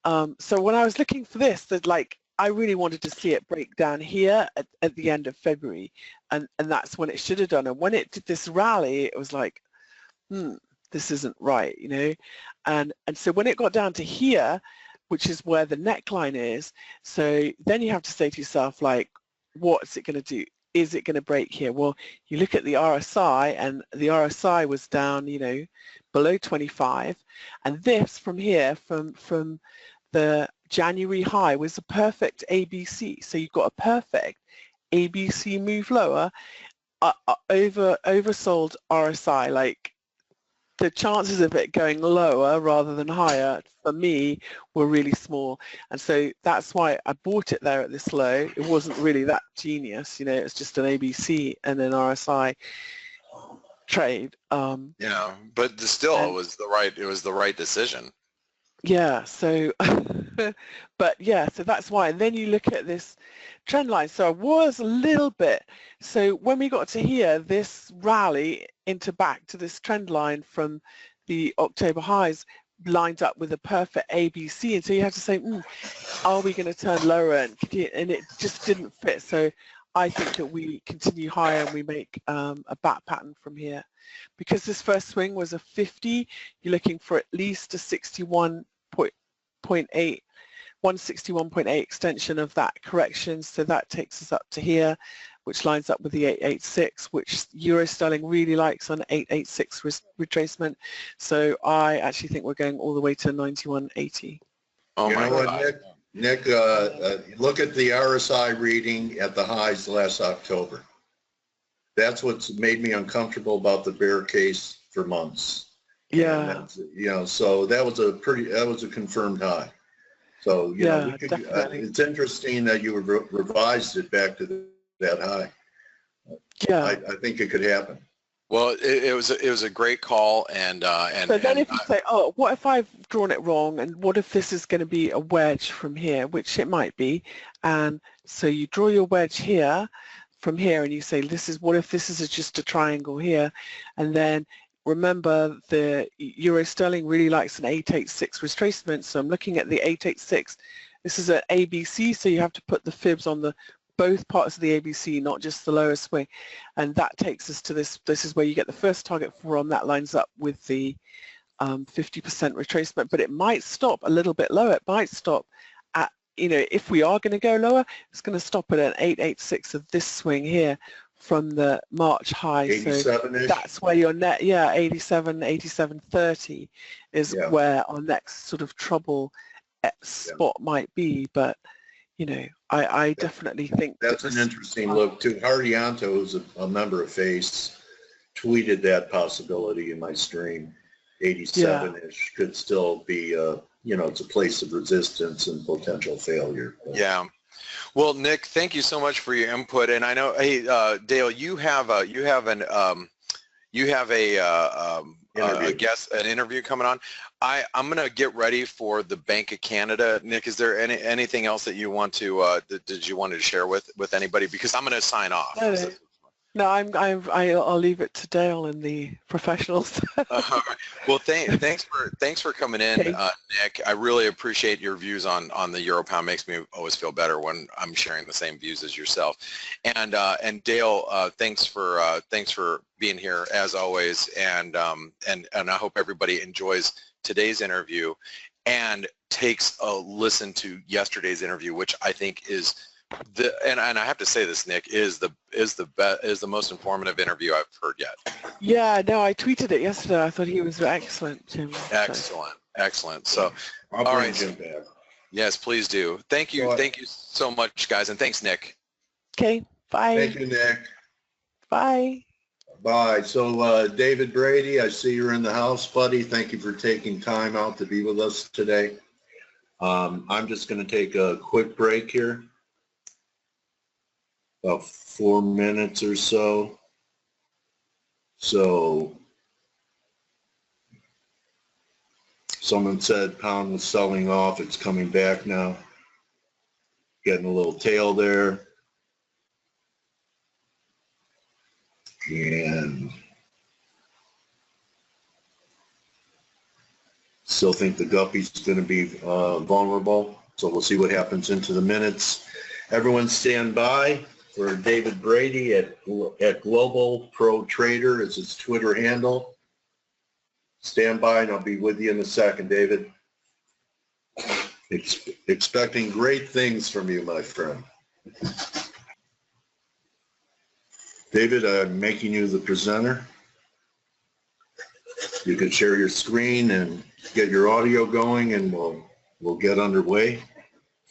so when I was looking for this, that like, I really wanted to see it break down here at the end of February, and that's when it should have done. And when it did this rally, it was like, this isn't right, you know. And so when it got down to here, which is where the neckline is, so then you have to say to yourself, like, what's it going to do? Is it going to break here? Well, you look at the RSI, and the RSI was down, you know, below 25, and this from here, from the January high, was a perfect ABC. So you've got a perfect ABC move lower, oversold RSI. Like, the chances of it going lower rather than higher for me were really small, and so that's why I bought it there at this low. It wasn't really that genius, you know. It's just an ABC and an RSI trade. Yeah, but still, it was the right decision. Yeah. So, but yeah, so that's why. And then you look at this trend line. So I was a little bit. So when we got to here, this rally back to this trend line from the October highs lined up with a perfect ABC, and so you have to say, are we going to turn lower? And it just didn't fit. So I think that we continue higher and we make a back pattern from here. Because this first swing was a 50, you're looking for at least a 161.8 extension of that correction. So that takes us up to here, which lines up with the 886, which Euro Sterling really likes on 886 retracement. So I actually think we're going all the way to 91.80. Oh my God. What, Nick, look at the RSI reading at the highs last October. That's what's made me uncomfortable about the bear case for months. Yeah. So that was a confirmed high. So, it's interesting that you revised it back to that high. Yeah. I think it could happen. Well, it was a great call, and then if you say, oh, what if I've drawn it wrong, and what if this is going to be a wedge from here, which it might be, and so you draw your wedge here, from here, and you say, what if this is just a triangle here, and then remember the Euro Sterling really likes an 886 retracement, so I'm looking at the 886. This is an ABC, so you have to put the fibs on both parts of the ABC, not just the lower swing, and that takes us to this. This is where you get the first target from. That lines up with the 50% retracement, but it might stop a little bit lower. It might stop at, if we are going to go lower, it's going to stop at an 886 of this swing here from the March high. 87-ish? So that's where your net, 87.30 is where our next sort of trouble spot might be. But I definitely think that's an interesting look too. Hardianto, who's a member of FACE, tweeted that possibility in my stream. 87-ish could still be, it's a place of resistance and potential failure. Yeah. Well, Nick, thank you so much for your input. And I know, hey, Dale, you have an interview coming on. I'm going to get ready for the Bank of Canada. Nick, is there anything else that you want to did you want to share with anybody? Because I'm going to sign off. No, I'll leave it to Dale and the professionals. Well, thanks for coming in, Nick. I really appreciate your views on the euro pound. Makes me always feel better when I'm sharing the same views as yourself. And Dale, thanks for being here as always. And I hope everybody enjoys today's interview and takes a listen to yesterday's interview, which I think is and I have to say this, Nick, is the most informative interview I've heard yet. Yeah, no, I tweeted it yesterday. I thought he was excellent, Jim. Excellent. So, I'll bring Jim back. Yes, please do. Thank you so much, guys, and thanks, Nick. Okay, bye. Thank you, Nick. Bye. Bye. So, David Brady, I see you're in the house, buddy. Thank you for taking time out to be with us today. I'm just going to take a quick break here. About 4 minutes or so. So someone said pound was selling off. It's coming back now. Getting a little tail there. And still think the guppy's going to be vulnerable. So we'll see what happens into the minutes. Everyone stand by for David Brady at Global Pro Trader is his Twitter handle. Stand by and I'll be with you in a second, David. Expecting great things from you, my friend. David, I'm making you the presenter. You can share your screen and get your audio going and we'll get underway.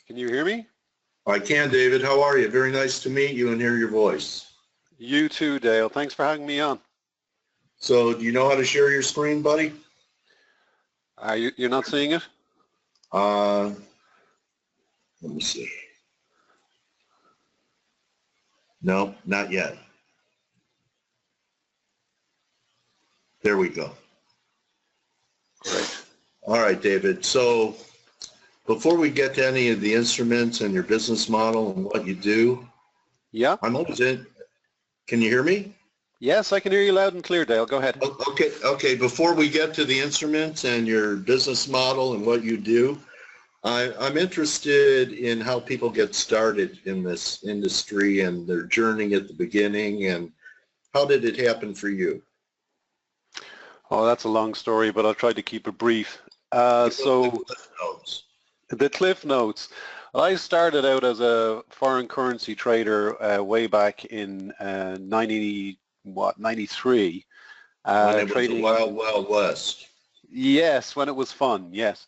Can you hear me? I can, David. How are you? Very nice to meet you and hear your voice. You too, Dale. Thanks for having me on. So do you know how to share your screen, buddy? You're not seeing it? Let me see. No, not yet. There we go. Great. All right, David. So before we get to any of the instruments and your business model and what you do, Yeah. I'm always in. Can you hear me? Yes, I can hear you loud and clear, Dale. Go ahead. Okay. Before we get to the instruments and your business model and what you do, I'm interested in how people get started in this industry and their journey at the beginning, and how did it happen for you? Oh, that's a long story, but I'll try to keep it brief. So the Cliff Notes. I started out as a foreign currency trader way back in 93. When it Trading, was the Wild West. Yes, when it was fun, yes.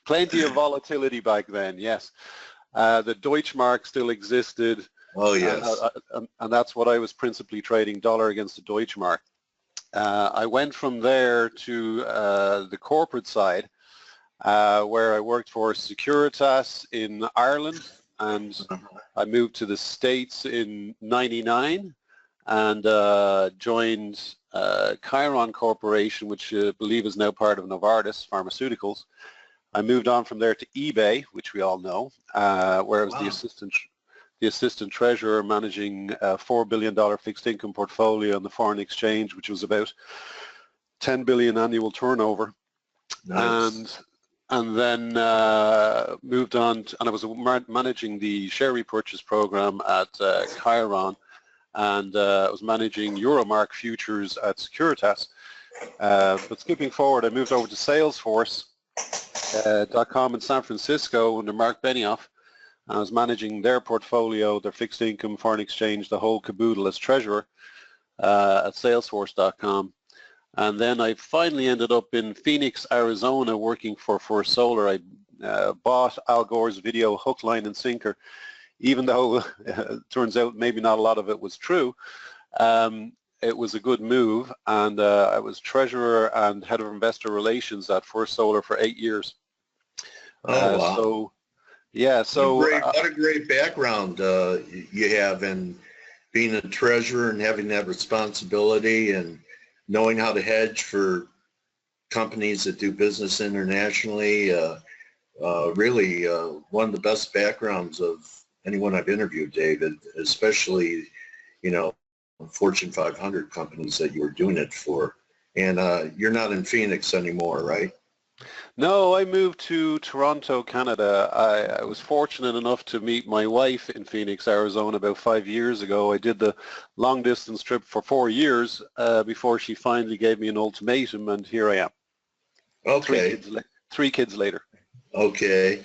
Plenty of volatility back then, yes. The Deutschmark still existed. Oh, yes. And that's what I was principally trading, dollar against the Deutschmark. I went from there to the corporate side, where I worked for Securitas in Ireland, and I moved to the States in '99 and joined Chiron Corporation, which I believe is now part of Novartis Pharmaceuticals. I moved on from there to eBay, which we all know, where I was the assistant treasurer managing a $4 billion fixed income portfolio on the foreign exchange, which was about 10 billion annual turnover. Nice. And then moved on, and I was managing the share repurchase program at Chiron, and I was managing Euromark futures at Securitas. But skipping forward, I moved over to Salesforce.com in San Francisco under Mark Benioff. I was managing their portfolio, their fixed income, foreign exchange, the whole caboodle as treasurer at Salesforce.com. And then I finally ended up in Phoenix, Arizona, working for First Solar. I bought Al Gore's video hook, line, and sinker, even though it turns out maybe not a lot of it was true. It was a good move, and I was treasurer and head of investor relations at First Solar for 8 years. Oh, wow. So, yeah, so what a great background you have in being a treasurer and having that responsibility and knowing how to hedge for companies that do business internationally. Really one of the best backgrounds of anyone I've interviewed, David, especially, you know, Fortune 500 companies that you were doing it for. And you're not in Phoenix anymore, right? No, I moved to Toronto, Canada. I was fortunate enough to meet my wife in Phoenix, Arizona about 5 years ago. I did the long distance trip for 4 years before she finally gave me an ultimatum, and here I am. Okay. 3 kids later. Okay.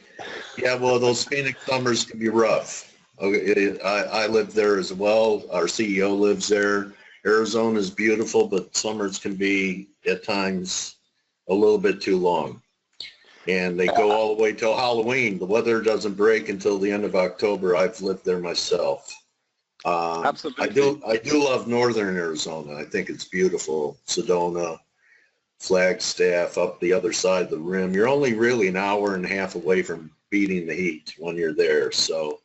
Yeah, well, those Phoenix summers can be rough. Okay, I live there as well. Our CEO lives there. Arizona is beautiful, but summers can be at times a little bit too long. And they go all the way till Halloween. The weather doesn't break until the end of October. I've lived there myself. Absolutely. I do love northern Arizona. I think it's beautiful. Sedona, Flagstaff, up the other side of the rim. You're only really an hour and a half away from beating the heat when you're there. So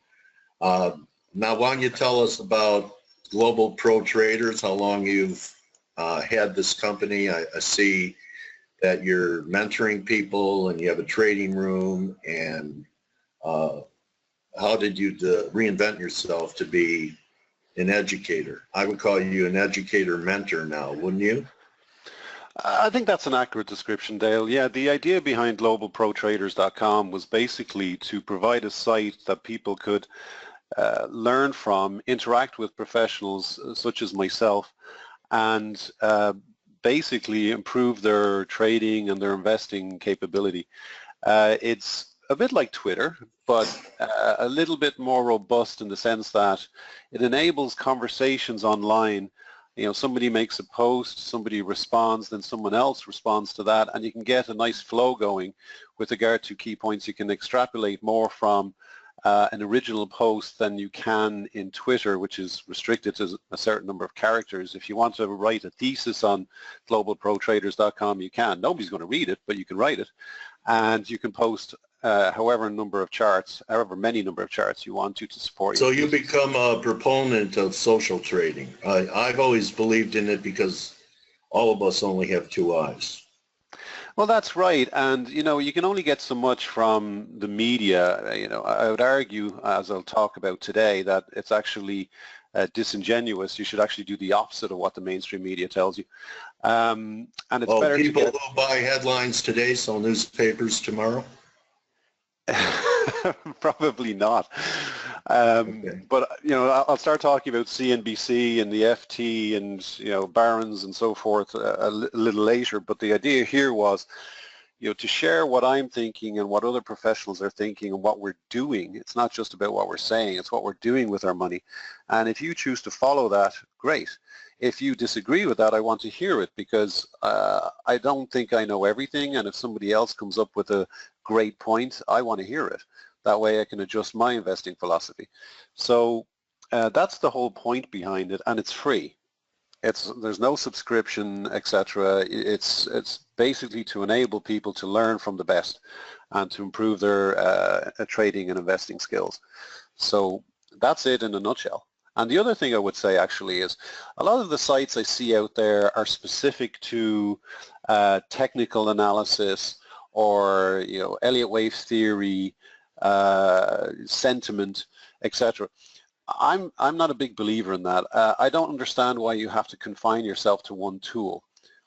now why don't you tell us about Global Pro Traders, how long you've had this company. I see that you're mentoring people and you have a trading room, and how did you reinvent yourself to be an educator? I would call you an educator mentor now, wouldn't you? I think that's an accurate description, Dale. Yeah, the idea behind globalprotraders.com was basically to provide a site that people could learn from, interact with professionals such as myself, and basically improve their trading and their investing capability. It's a bit like Twitter, but a little bit more robust in the sense that it enables conversations online. You know, somebody makes a post, somebody responds, then someone else responds to that, and you can get a nice flow going with regard to key points. You can extrapolate more from an original post than you can in Twitter, which is restricted to a certain number of characters. If you want to write a thesis on globalprotraders.com, you can. Nobody's going to read it, but you can write it. And you can post however many number of charts you want to support. So you become a proponent of social trading. I've always believed in it because all of us only have 2 eyes. Well, that's right, and you know, you can only get so much from the media. You know, I would argue, as I'll talk about today, that it's actually disingenuous. You should actually do the opposite of what the mainstream media tells you. And it's better people to get... who buy headlines today sell newspapers tomorrow? Probably not. Okay. But, you know, I'll start talking about CNBC and the FT and, you know, Barron's and so forth a little later. But the idea here was, you know, to share what I'm thinking and what other professionals are thinking and what we're doing. It's not just about what we're saying, it's what we're doing with our money. And if you choose to follow that, great. If you disagree with that, I want to hear it, because I don't think I know everything, and if somebody else comes up with a great point, I want to hear it. That way I can adjust my investing philosophy. So that's the whole point behind it, and it's free. There's no subscription, etc. It's basically to enable people to learn from the best and to improve their trading and investing skills. So that's it in a nutshell. And the other thing I would say actually is a lot of the sites I see out there are specific to technical analysis, or, you know, Elliott wave theory, sentiment, etc. I'm not a big believer in that. I don't understand why you have to confine yourself to one tool.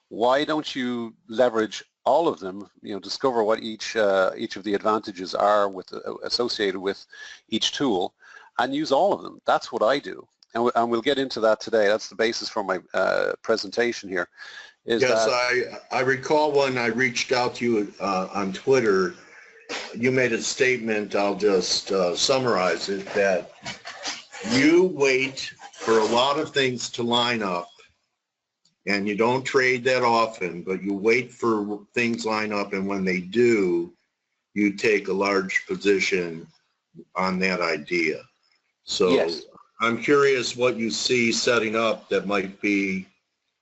Why don't you leverage all of them? You know, discover what each of the advantages are associated with each tool, and use all of them. That's what I do, and we'll get into that today. That's the basis for my presentation here. Yes, I recall when I reached out to you on Twitter, you made a statement, I'll just summarize it, that you wait for a lot of things to line up, and you don't trade that often, but you wait for things line up, and when they do, you take a large position on that idea. So yes. I'm curious what you see setting up that might be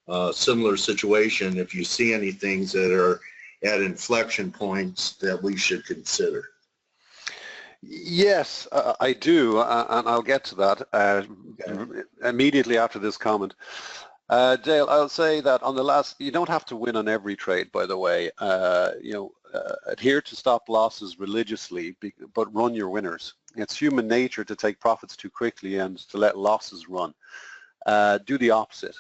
a similar situation, if you see any things that are at inflection points that we should consider. Yes, I do, and I'll get to that immediately after this comment. Dale, I'll say that on the last, you don't have to win on every trade, by the way. You know, adhere to stop losses religiously, but run your winners. It's human nature to take profits too quickly and to let losses run. Do the opposite.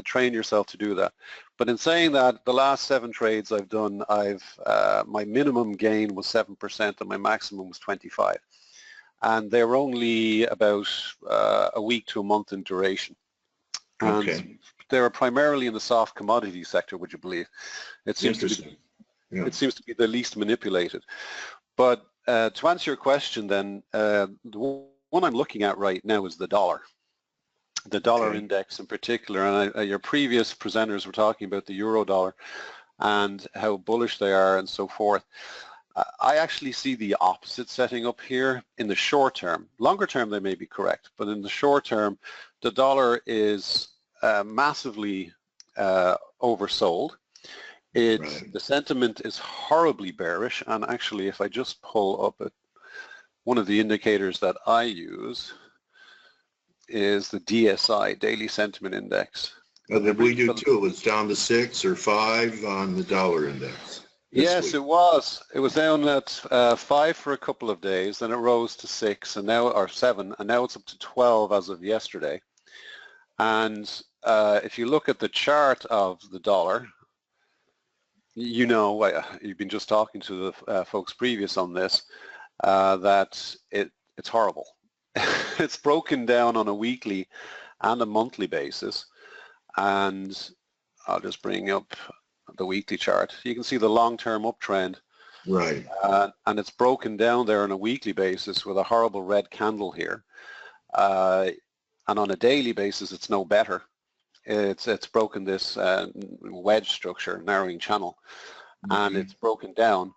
Train yourself to do that. But in saying that, the last 7 trades I've done, my minimum gain was 7% and my maximum was 25%. And they were only about a week to a month in duration. And they were primarily in the soft commodity sector, would you believe? It seems to be the least manipulated. But to answer your question then, the one I'm looking at right now is the dollar. The dollar index in particular, and your previous presenters were talking about the euro dollar and how bullish they are and so forth. I actually see the opposite setting up here in the short term. Longer term they may be correct, but in the short term the dollar is massively oversold. The sentiment is horribly bearish, and actually if I just pull up one of the indicators that I use is the DSI, Daily Sentiment Index. We do too. It's down to 6 or 5 on the dollar index. Yes, it was. It was down at 5 for a couple of days, then it rose to 6 and now, or 7, and now it's up to 12 as of yesterday. And if you look at the chart of the dollar, you know, you've been just talking to the folks previous on this, that it's horrible. It's broken down on a weekly and a monthly basis, and I'll just bring up the weekly chart. You can see the long-term uptrend, right? And it's broken down there on a weekly basis with a horrible red candle here, and on a daily basis it's no better. It's broken this wedge structure, narrowing channel, and it's broken down.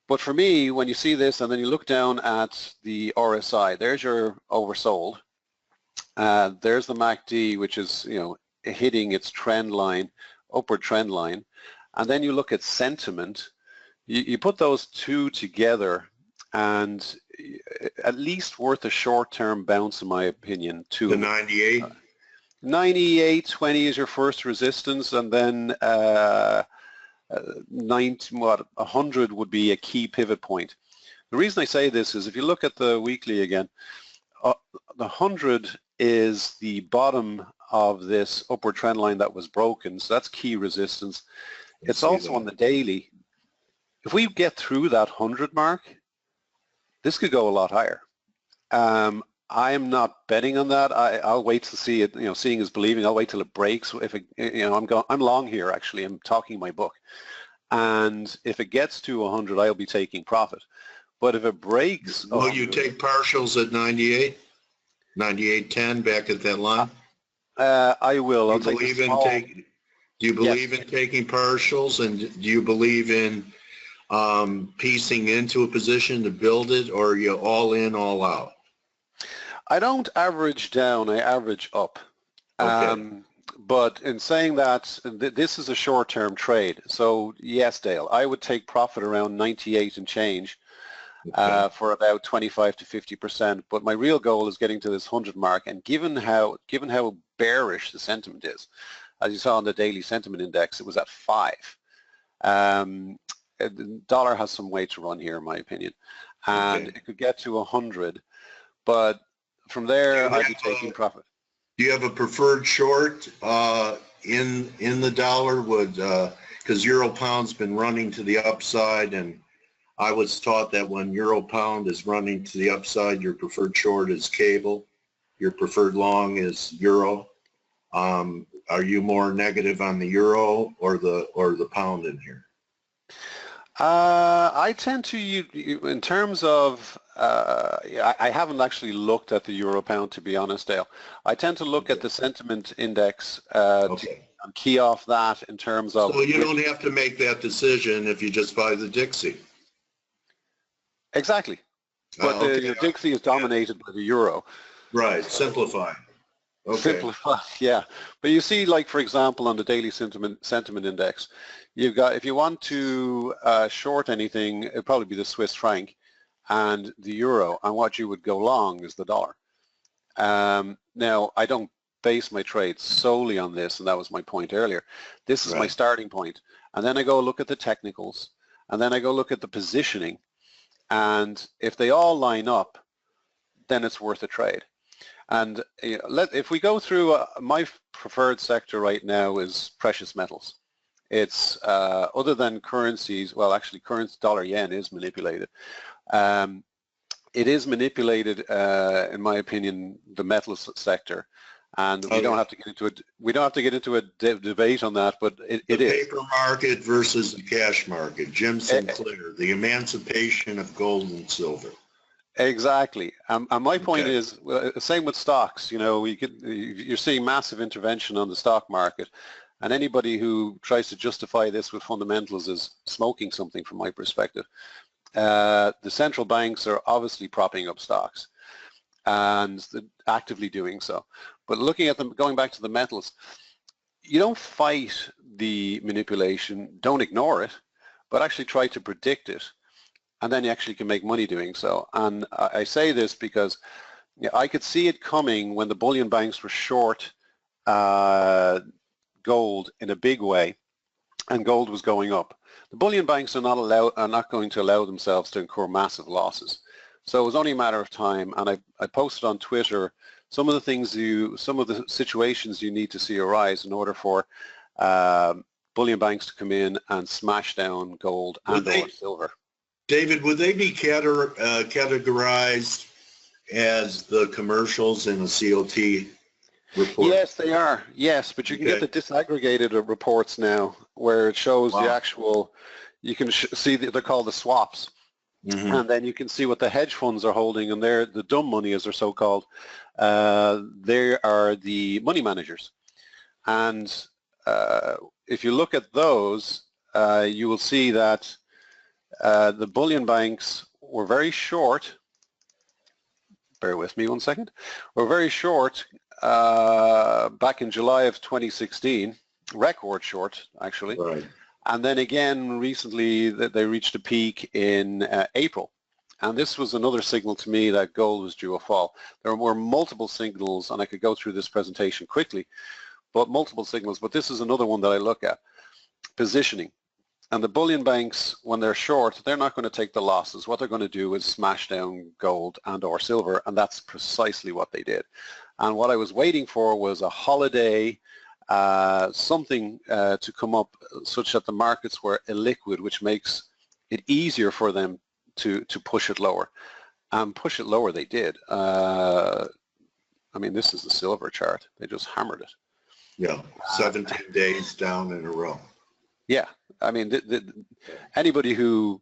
But for me, when you see this and then you look down at the RSI, there's your oversold. There's the MACD, which is, you know, hitting its trend line, upward trend line. And then you look at sentiment. You put those two together, and at least worth a short-term bounce, in my opinion, to the 98. 98.20 is your first resistance, and then 100 would be a key pivot point. The reason I say this is if you look at the weekly again, the 100 is the bottom of this upward trend line that was broken. So that's key resistance. It's also on the daily. If we get through that 100 mark, this could go a lot higher. I'm not betting on that. I'll wait to see it. You know, seeing is believing. I'll wait till it breaks. If it, you know, I'm long here actually. I'm talking my book, and if it gets to 100, I'll be taking profit. But if it breaks, will you take partials at 98, 98.10 back at that line? I will. I'll take believe a small, do you believe in taking partials, and do you believe in piecing into a position to build it, or are you all in, all out? I don't average down, I average up. Okay. But in saying that, this is a short-term trade. So yes, Dale, I would take profit around 98 and change for about 25 to 50%. But my real goal is getting to this 100 mark. And given how bearish the sentiment is, as you saw on the daily sentiment index, it was at 5. The dollar has some way to run here, in my opinion, and it could get to 100. But from there, I'd be taking profit. Do you have a preferred short in the dollar? Would because euro pound's been running to the upside, and I was taught that when euro pound is running to the upside, your preferred short is cable, your preferred long is euro. Are you more negative on the euro or the pound in here? I tend to, in terms of, I haven't actually looked at the euro pound, to be honest, Dale. I tend to look at the sentiment index and key off that in terms of. So you don't have to make that decision if you just buy the Dixie. Exactly. But the Dixie is dominated by the euro. Right, simplify. Simplify, yeah. But you see, like, for example, on the daily sentiment index, you've got, if you want to short anything, it'd probably be the Swiss franc and the euro, and what you would go long is the dollar. Now, I don't base my trades solely on this, and that was my point earlier. This is my starting point, and then I go look at the technicals, and then I go look at the positioning, and if they all line up, then it's worth a trade. And you know, if we go through, my preferred sector right now is precious metals. It's other than currencies, well, actually, dollar yen is manipulated. It is manipulated, in my opinion, the metals sector, and we don't have to get into it. We don't have to get into a debate on that, but it is. The paper market versus the cash market. Jim Sinclair, the emancipation of gold and silver. Exactly, and my point is, same with stocks. You know, you're seeing massive intervention on the stock market, and anybody who tries to justify this with fundamentals is smoking something from my perspective. The central banks are obviously propping up stocks, and actively doing so. But looking at them, going back to the metals, you don't fight the manipulation, don't ignore it, but actually try to predict it. And then you actually can make money doing so. And I say this because I could see it coming when the bullion banks were short gold in a big way, and gold was going up. The bullion banks are not going to allow themselves to incur massive losses. So it was only a matter of time. And I posted on Twitter some of the things some of the situations you need to see arise in order for bullion banks to come in and smash down gold and or silver. David, would they be categorized as the commercials in the COT report? Yes, they are. Yes, but you can get the disaggregated reports now where it shows the actual, you can see they're called the swaps. And then you can see what the hedge funds are holding, and they're the dumb money, as they're so called. They are the money managers. And if you look at those, you will see that the bullion banks were very short. Bear with me one second. Were very short back in July of 2016, record short actually. Right. And then again recently they reached a peak in April. And this was another signal to me that gold was due a fall. There were multiple signals, and I could go through this presentation quickly, but multiple signals. But this is another one that I look at. Positioning. And the bullion banks, when they're short, they're not going to take the losses. What they're going to do is smash down gold and or silver, and that's precisely what they did. And what I was waiting for was a holiday, something to come up such that the markets were illiquid, which makes it easier for them to push it lower. And push it lower they did. I mean, this is the silver chart. They just hammered it. Yeah, 17 days down in a row. Yeah, I mean, anybody who...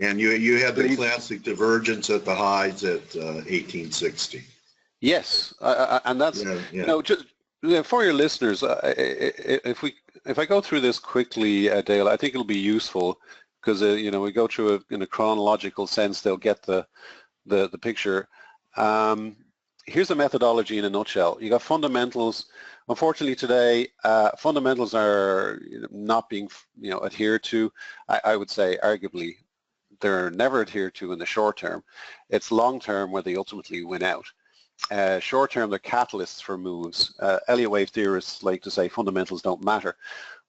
And you had the classic divergence at the highs at 1860. Yes, and that's, you know, just for your listeners, if I go through this quickly, Dale, I think it'll be useful because, you know, we go through it in a chronological sense, they'll get the picture. Here's the methodology in a nutshell. You got fundamentals. Unfortunately today, fundamentals are not being, you know, adhered to. I would say arguably they're never adhered to in the short term. It's long term where they ultimately win out. Short term, they're catalysts for moves. Elliott wave theorists like to say fundamentals don't matter.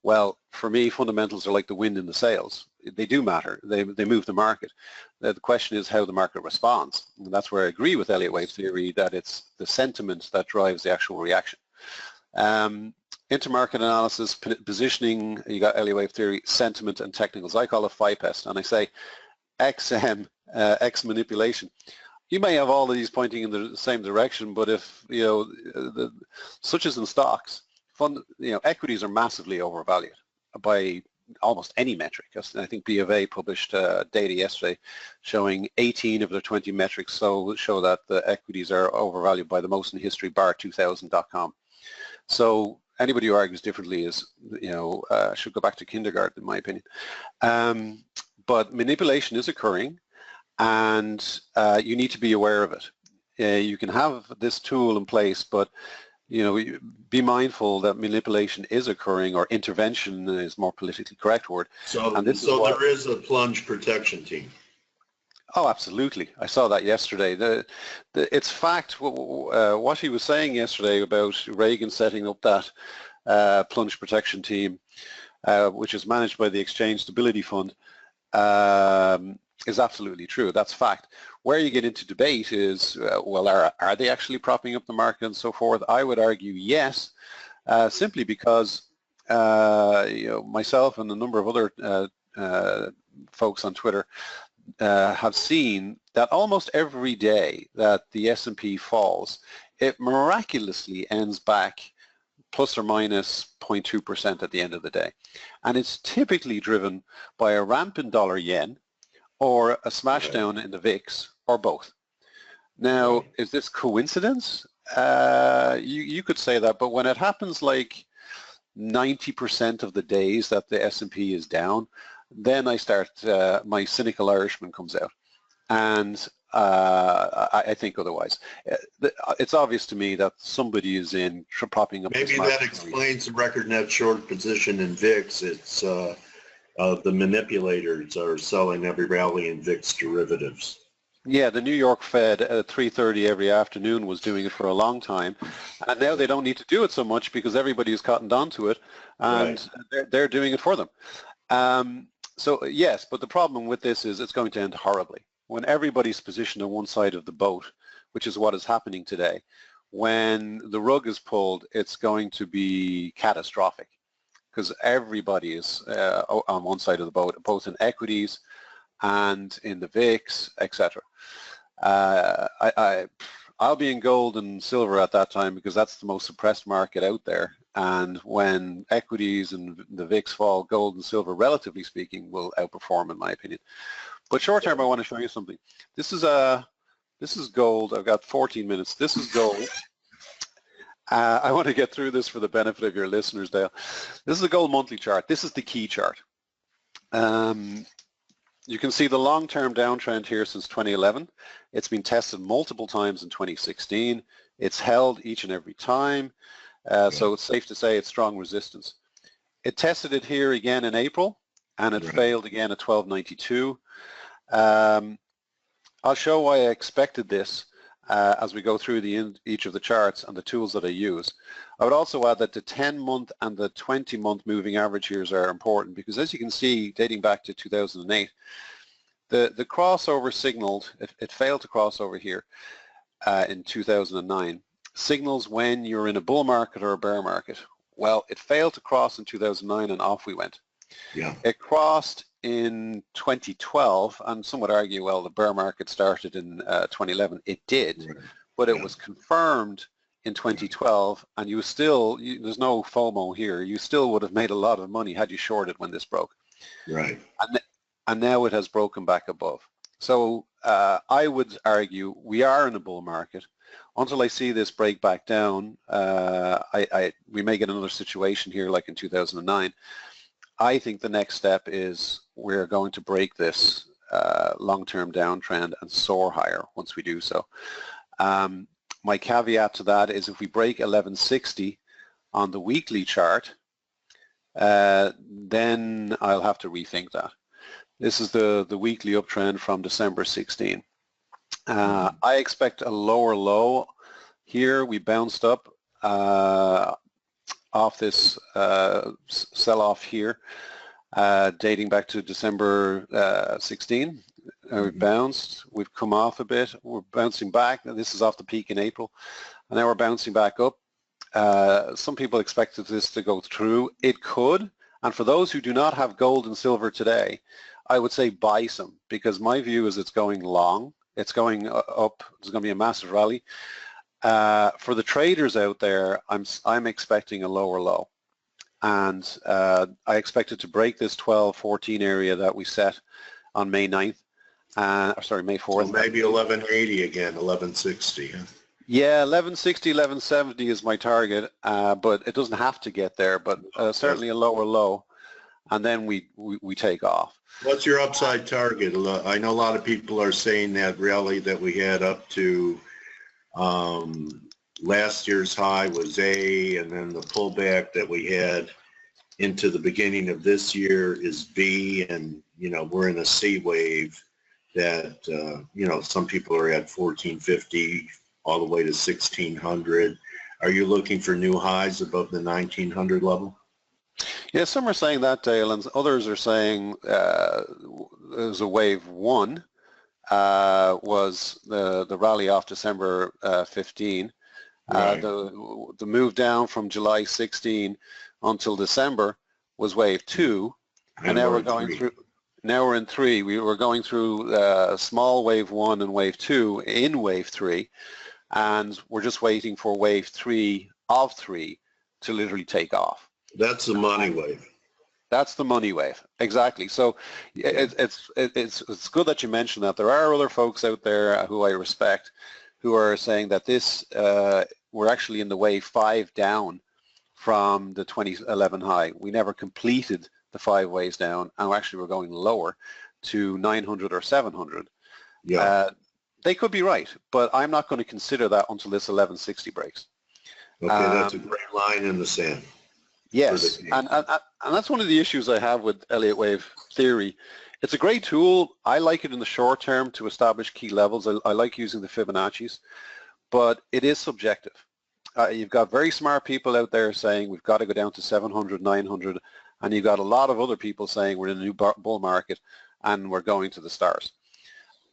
Well, for me, fundamentals are like the wind in the sails. They do matter. They move the market. The question is how the market responds. And that's where I agree with Elliott wave theory that it's the sentiment that drives the actual reaction. Intermarket analysis, positioning, you got Elliott wave theory, sentiment, and technicals. I call it FIPEST, and I say XM, X manipulation. You may have all of these pointing in the same direction, but if, you know, such as in stocks, equities are massively overvalued by almost any metric. I think B of A published data yesterday showing 18 of their 20 metrics show that the equities are overvalued by the most in history, bar 2000.com. So anybody who argues differently is, you know, should go back to kindergarten, in my opinion. But manipulation is occurring, and you need to be aware of it. You can have this tool in place, but you know, be mindful that manipulation is occurring, or intervention is more politically correct word. So, and this there is a plunge protection team. Oh, absolutely. I saw that yesterday. It's fact what he was saying yesterday about Reagan setting up that plunge protection team, which is managed by the Exchange Stability Fund, is absolutely true. That's fact. Where you get into debate is, well, are they actually propping up the market and so forth? I would argue yes, simply because you know, myself and a number of other folks on Twitter have seen that almost every day that the S&P falls, it miraculously ends back plus or minus 0.2% at the end of the day. And it's typically driven by a ramp in dollar-yen or a smashdown in the VIX, or both. Now, is this coincidence? You could say that, but when it happens like 90% of the days that the S&P is down, then I start, my cynical Irishman comes out. And I think otherwise. It's obvious to me that somebody is in propping up. Maybe that explains the record net short position in VIX. It's the manipulators are selling every rally in VIX derivatives. Yeah, the New York Fed at 3:30 every afternoon was doing it for a long time, and now they don't need to do it so much because everybody has cottoned on to it, and they're doing it for them. So yes, but the problem with this is it's going to end horribly. When everybody's positioned on one side of the boat, which is what is happening today, when the rug is pulled, it's going to be catastrophic because everybody is on one side of the boat, both in equities and in the VIX, etc. I'll be in gold and silver at that time because that's the most suppressed market out there. And when equities and the VIX fall, gold and silver, relatively speaking, will outperform, in my opinion. But short term, I want to show you something. This is gold. I've got 14 minutes. This is gold. I want to get through this for the benefit of your listeners, Dale. This is the gold monthly chart. This is the key chart. You can see the long-term downtrend here since 2011. It's been tested multiple times in 2016. It's held each and every time. So it's safe to say it's strong resistance. It tested it here again in April, and it failed again at 1292. I'll show why I expected this, as we go through each of the charts and the tools that I use. I would also add that the 10-month and the 20-month moving average here are important, because as you can see, dating back to 2008, the crossover signaled, it failed to cross over here in 2009, signals when you're in a bull market or a bear market. Well, it failed to cross in 2009 and off we went. Yeah. It crossed in 2012, and some would argue, well, the bear market started in 2011. It did, Right. but it Yeah. was confirmed in 2012, and you still, there's no FOMO here, you still would have made a lot of money had you shorted when this broke. Right. And now it has broken back above. So I would argue we are in a bull market. Until I see this break back down, we may get another situation here like in 2009. I think the next step is we're going to break this long-term downtrend and soar higher once we do so. My caveat to that is if we break 1160 on the weekly chart, then I'll have to rethink that. This is the weekly uptrend from December 16. I expect a lower low here. We bounced up off this sell-off here, dating back to December 16. We've bounced, we've come off a bit, we're bouncing back. This is off the peak in April, and now we're bouncing back up. Some people expected this to go through. It could, and for those who do not have gold and silver today, I would say buy some, because my view is it's going long. It's going up. There's going to be a massive rally. For the traders out there, I'm expecting a lower low, and I expect it to break this 1214 area that we set on May 9th. Sorry, May 4th. So maybe 1180 again, 1160. Huh? Yeah, 1160, 1170 is my target, but it doesn't have to get there, but certainly a lower low, and then we take off. What's your upside target? I know a lot of people are saying that rally that we had up to last year's high was A, and then the pullback that we had into the beginning of this year is B, and you know we're in a C wave that you know some people are at 1450 all the way to 1600. Are you looking for new highs above the 1900 level? Yeah, some are saying that, Dale, and others are saying there's a wave one was the rally off December 15. Right. The move down from July 16 until December was wave two, and now we're going through. Now we're in three. We were going through small wave one and wave two in wave three, and we're just waiting for wave three of three to literally take off. That's the money wave. That's the money wave, exactly. So it's good that you mentioned that. There are other folks out there who I respect who are saying that this we're actually in the wave 5 down from the 2011 high. We never completed the 5 waves down, and actually we're going lower to 900 or 700. Yeah. They could be right, but I'm not going to consider that until this 1160 breaks. Okay, that's a great line in the sand. Yes, and that's one of the issues I have with Elliott wave theory. It's a great tool. I like it in the short term to establish key levels. I like using the Fibonacci's, but it is subjective. You've got very smart people out there saying we've got to go down to 700, 900, and you've got a lot of other people saying we're in a new bull market and we're going to the stars.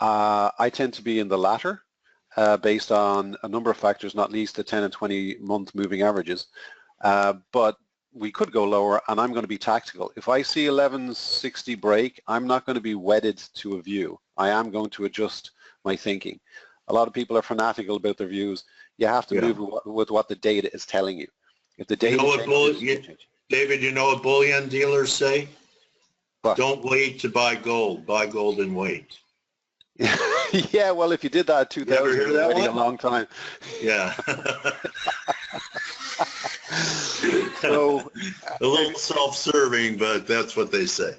I tend to be in the latter based on a number of factors, not least the 10 and 20 month moving averages, but we could go lower, and I'm going to be tactical. If I see 1160 break, I'm not going to be wedded to a view. I am going to adjust my thinking. A lot of people are fanatical about their views. You have to move with what the data is telling you. If the data David, you know what bullion dealers say? What? Don't wait to buy gold. Buy gold and wait. Yeah, well, if you did that in 2000, hear that a one? long time. Yeah. So a little self-serving, but that's what they say.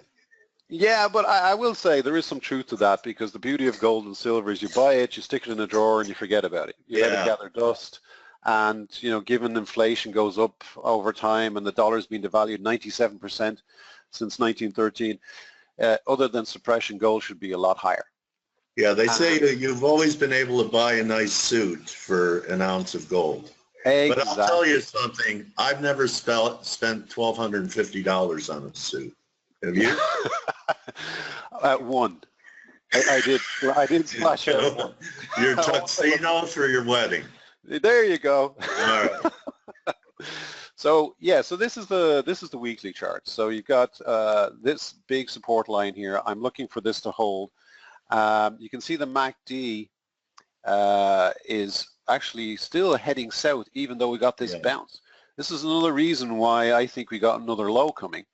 yeah, but I will say there is some truth to that, because the beauty of gold and silver is you buy it, you stick it in a drawer, and you forget about it. You let it gather dust, and you know, given inflation goes up over time and the dollar's been devalued 97% since 1913, other than suppression, gold should be a lot higher. Yeah, they say that you've always been able to buy a nice suit for an ounce of gold. But I'll tell you something, I've never spent $1,250 on a suit. Have you? One. I did splash out one. Your tuxedo for your wedding. There you go. All right. So yeah, so this is the weekly chart. So you've got this big support line here. I'm looking for this to hold. You can see the MACD is actually still heading south, even though we got this bounce. This is another reason why I think we got another low coming.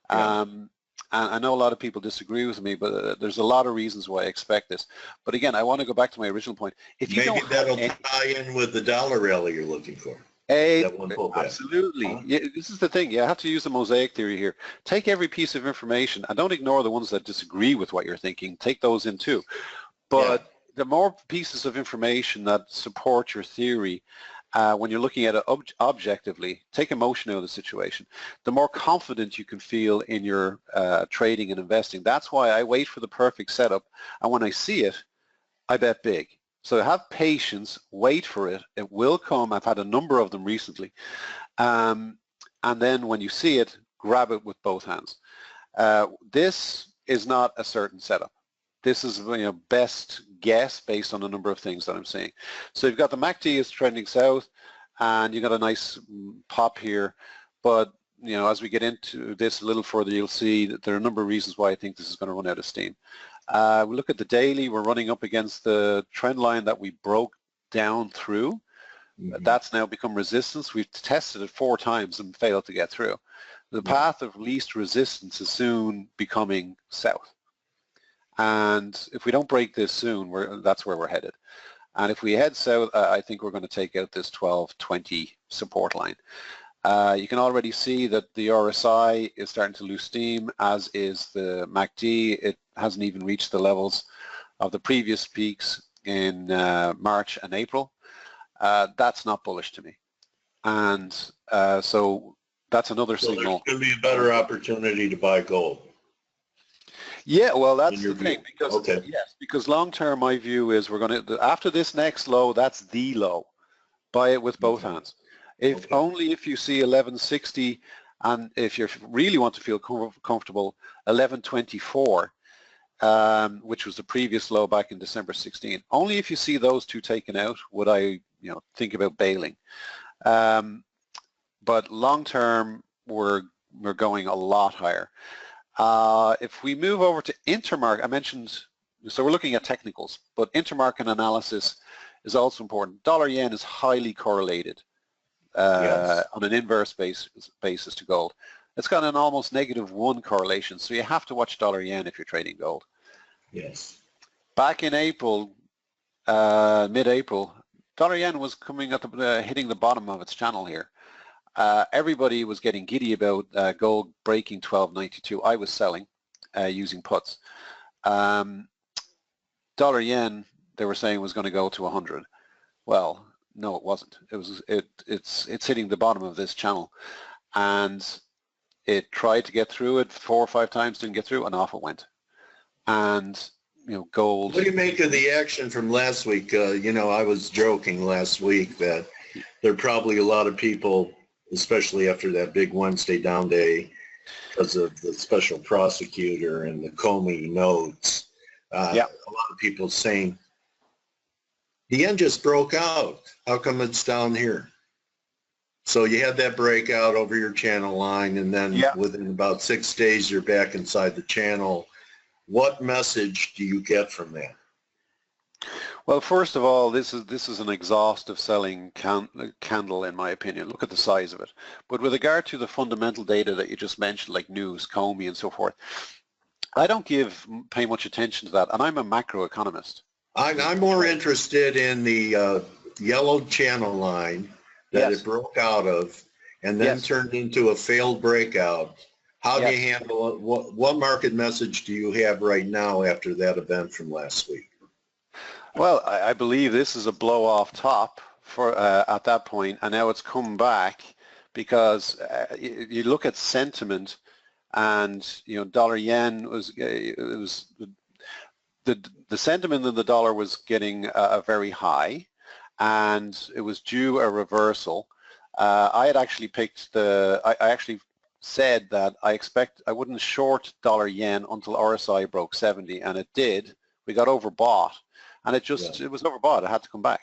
And I know a lot of people disagree with me, but there's a lot of reasons why I expect this. But again, I want to go back to my original point. If you maybe that'll tie in with the dollar rally you're looking for. Absolutely. Yeah, this is the thing. You have to use the mosaic theory here. Take every piece of information and don't ignore the ones that disagree with what you're thinking. Take those in too. But the more pieces of information that support your theory, when you're looking at it objectively, take emotion out of the situation, the more confident you can feel in your trading and investing. That's why I wait for the perfect setup, and when I see it, I bet big. So have patience, wait for it. It will come. I've had a number of them recently. And then when you see it, grab it with both hands. This is not a certain setup. This is best guess based on a number of things that I'm seeing. So you've got the MACD is trending south, and you've got a nice pop here. But as we get into this a little further, you'll see that there are a number of reasons why I think this is going to run out of steam. We look at the daily, we're running up against the trend line that we broke down through. That's now become resistance. We've tested it 4 times and failed to get through. The path of least resistance is soon becoming south. And if we don't break this soon, that's where we're headed. And if we head south, I think we're going to take out this 1220 support line. You can already see that the RSI is starting to lose steam, as is the MACD. It hasn't even reached the levels of the previous peaks in March and April. That's not bullish to me. And so that's another signal. There's going to be a better opportunity to buy gold. Yeah, well, that's the thing, because yes, because long term, my view is we're going to, after this next low, that's the low. Buy it with both hands. Only if you see 1160, and if you really want to feel comfortable, 1124, which was the previous low back in December 16. Only if you see those two taken out would I, think about bailing. But long term, we're going a lot higher. If we move over to intermarket, I mentioned, so we're looking at technicals, but intermarket analysis is also important. Dollar-yen is highly correlated on an inverse basis to gold. It's got an almost -1 correlation, so you have to watch dollar-yen if you're trading gold. Yes. Back in April, mid-April, dollar-yen was coming at hitting the bottom of its channel here. Everybody was getting giddy about gold breaking 1292. I was selling using puts. Dollar-yen, they were saying, was going to go to 100. Well, no, it wasn't. It's hitting the bottom of this channel, and it tried to get through it 4 or 5 times, didn't get through, and off it went. And gold. What do you make of the action from last week? I was joking last week that there are probably a lot of people, especially after that big Wednesday down day, because of the special prosecutor and the Comey notes. A lot of people saying, the yen just broke out. How come it's down here? So you had that breakout over your channel line, and then within about 6 days, you're back inside the channel. What message do you get from that? Well, first of all, this is an exhaustive selling candle, in my opinion. Look at the size of it. But with regard to the fundamental data that you just mentioned, like news, Comey, and so forth, I don't pay much attention to that, and I'm a macroeconomist. I'm more interested in the yellow channel line that it broke out of and then turned into a failed breakout. How do you handle it? What market message do you have right now after that event from last week? Well, I believe this is a blow-off top for at that point, and now it's come back because you look at sentiment, and dollar-yen was the sentiment in the dollar was getting very high, and it was due a reversal. I had actually picked I actually said that I wouldn't short dollar yen until RSI broke 70, and it did. We got overbought, and it was overbought. It had to come back.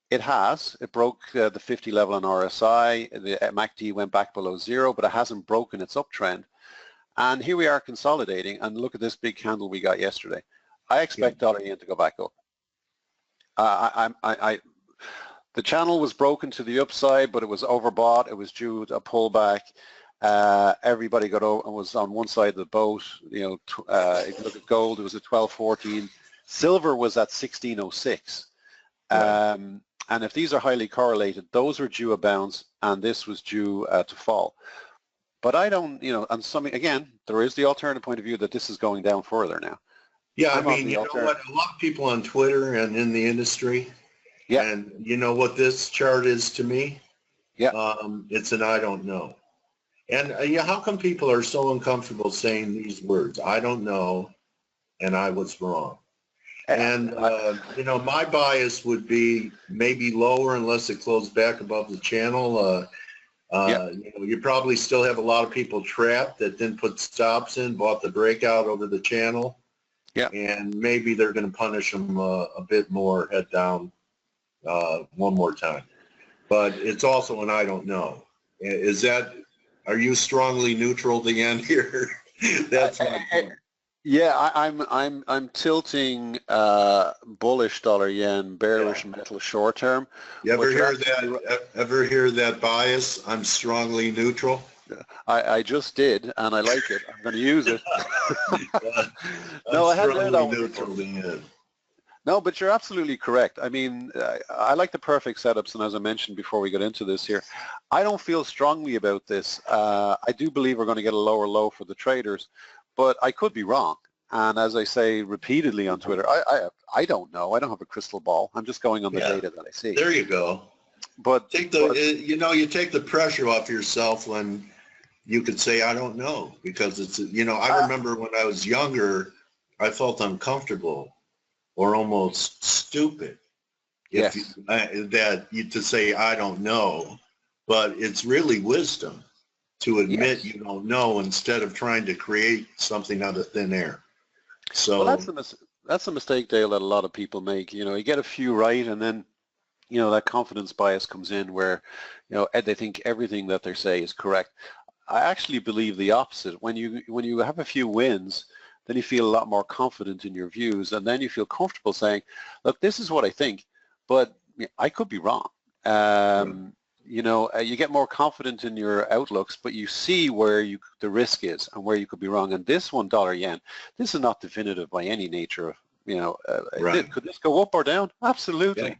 It has. It broke the 50 level on RSI. The MACD went back below 0, but it hasn't broken its uptrend. And here we are consolidating, and look at this big candle we got yesterday. I expect dollar yen to go back up. The channel was broken to the upside, but it was overbought. It was due a pullback. Everybody got over and was on one side of the boat. You know, if you look at gold, it was at 12.14. Silver was at 16.06. And if these are highly correlated, those were due a bounce, and this was due to fall. But I don't, you know, and some, again, there is the alternative point of view that this is going down further now. Yeah, I mean, you know what, a lot of people on Twitter and in the industry, and you know what this chart is to me? It's an I don't know. And yeah, how come people are so uncomfortable saying these words? I don't know, and I was wrong. And, you know, my bias would be maybe lower unless it closed back above the channel. You know, you probably still have a lot of people trapped that didn't put stops in, bought the breakout over the channel. And maybe they're going to punish them a bit more, head down one more time. But it's also an I don't know. Is that, are you strongly neutral at the end here? That's yeah, I'm tilting bullish dollar yen, bearish metal short term. You ever hear that? Ever hear that bias? I'm strongly neutral. I just did, and I like it. I'm going to use it. No, I hadn't heard that one. No, but you're absolutely correct. I mean, I like the perfect setups, and as I mentioned before we got into this here, I don't feel strongly about this. I do believe we're going to get a lower low for the traders, but I could be wrong. And as I say repeatedly on Twitter, I don't know. I don't have a crystal ball. I'm just going on the data that I see. There you go. But you know, you take the pressure off yourself when you could say I don't know, because it's, you know, I remember when I was younger, I felt uncomfortable or almost stupid to say I don't know, but it's really wisdom to admit you don't know instead of trying to create something out of thin air. So that's a mistake, Dale, that a lot of people make. You know, you get a few right, and then, you know, that confidence bias comes in where, you know, they think everything that they say is correct. I actually believe the opposite. When you have a few wins, then you feel a lot more confident in your views, and then you feel comfortable saying, look, this is what I think, but I could be wrong. You know, you get more confident in your outlooks, but you see where the risk is and where you could be wrong. And this one, dollar yen, this is not definitive by any nature. You know, could this go up or down? Absolutely.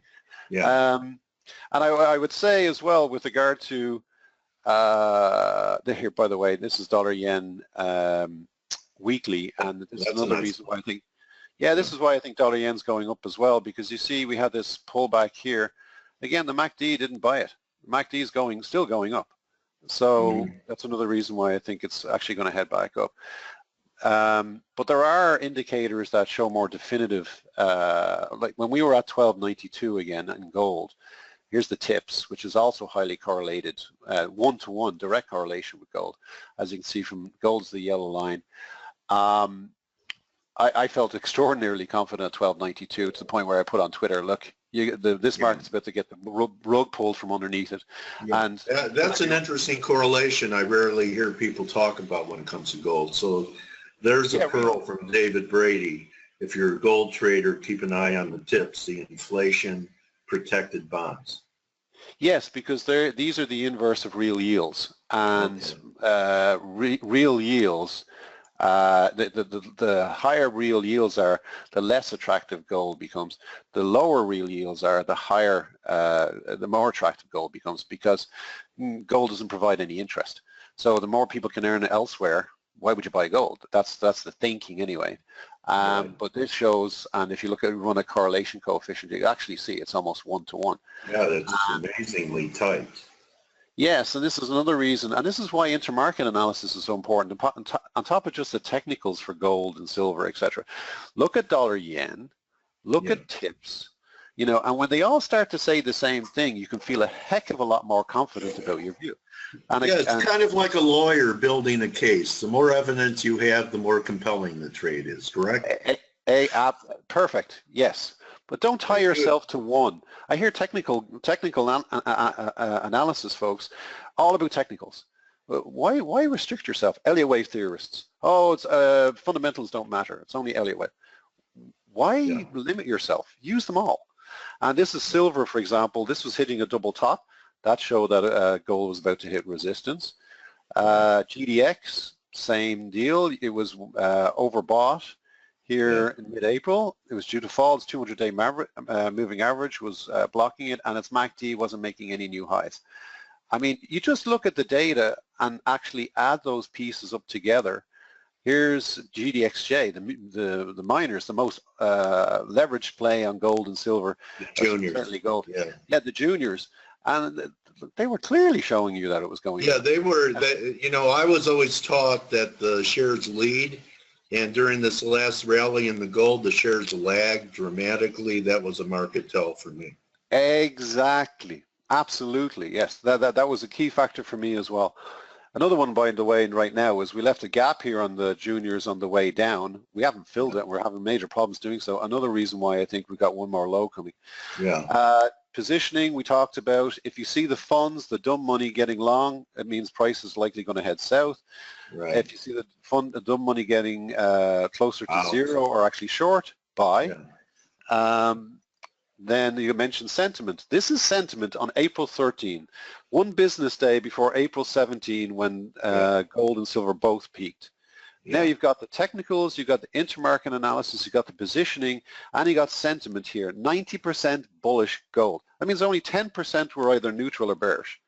And I would say as well, with regard to here, by the way, this is dollar yen weekly, and this is another reason why I think, this is why I think dollar yen's going up as well, because you see we had this pullback here. Again, the MACD didn't buy it. The MACD is still going up. So that's another reason why I think it's actually going to head back up. But there are indicators that show more definitive, like when we were at 1292 again in gold, here's the tips, which is also highly correlated, one-to-one direct correlation with gold. As you can see from gold's the yellow line. I felt extraordinarily confident at 1292 to the point where I put on Twitter, look, this market's about to get the rug pulled from underneath it. And that's an interesting correlation I rarely hear people talk about when it comes to gold. So there's a pearl from David Brady. If you're a gold trader, keep an eye on the tips, the inflation protected bonds. Yes, because these are the inverse of real yields, and real yields, the higher real yields are, the less attractive gold becomes. The lower real yields are, the higher, the more attractive gold becomes, because gold doesn't provide any interest. So the more people can earn elsewhere, why would you buy gold? That's the thinking anyway. But this shows, and if you run a correlation coefficient, you actually see it's almost one-to-one. Yeah, that's amazingly tight. Yes, and this is another reason, and this is why intermarket analysis is so important. On top of just the technicals for gold and silver, etc. Look at dollar yen, look at tips, you know, and when they all start to say the same thing, you can feel a heck of a lot more confident about your view. And Yeah, it's kind of like a lawyer building a case. The more evidence you have, the more compelling the trade is, correct? Perfect, yes. But don't tie yourself to one. I hear technical analysis, folks, all about technicals. Why restrict yourself? Elliott wave theorists. Oh, it's fundamentals don't matter. It's only Elliott wave. Why limit yourself? Use them all. And this is silver, for example. This was hitting a double top. That showed that gold was about to hit resistance. GDX, same deal. It was overbought here in mid-April. It was due to fall. Its 200-day moving average was blocking it, and its MACD wasn't making any new highs. I mean, you just look at the data and actually add those pieces up together. Here's GDXJ, the miners, the most leveraged play on gold and silver. The juniors. Certainly gold. Yeah, the juniors. And they were clearly showing you that it was going. Yeah, they were. You know, I was always taught that the shares lead, and during this last rally in the gold, the shares lagged dramatically. That was a market tell for me. Exactly. Absolutely. Yes. That was a key factor for me as well. Another one, by the way, right now is we left a gap here on the juniors on the way down. We haven't filled it. We're having major problems doing so. Another reason why I think we've got one more low coming. Yeah. Positioning, we talked about. If you see the funds, the dumb money getting long, it means price is likely going to head south. Right. If you see the dumb money getting closer to zero or actually short, buy. Yeah. Then you mentioned sentiment. This is sentiment on April 13, one business day before April 17 when gold and silver both peaked. Now you've got the technicals, you've got the intermarket analysis, you've got the positioning, and you got sentiment here. 90% bullish gold. That means only 10% were either neutral or bearish.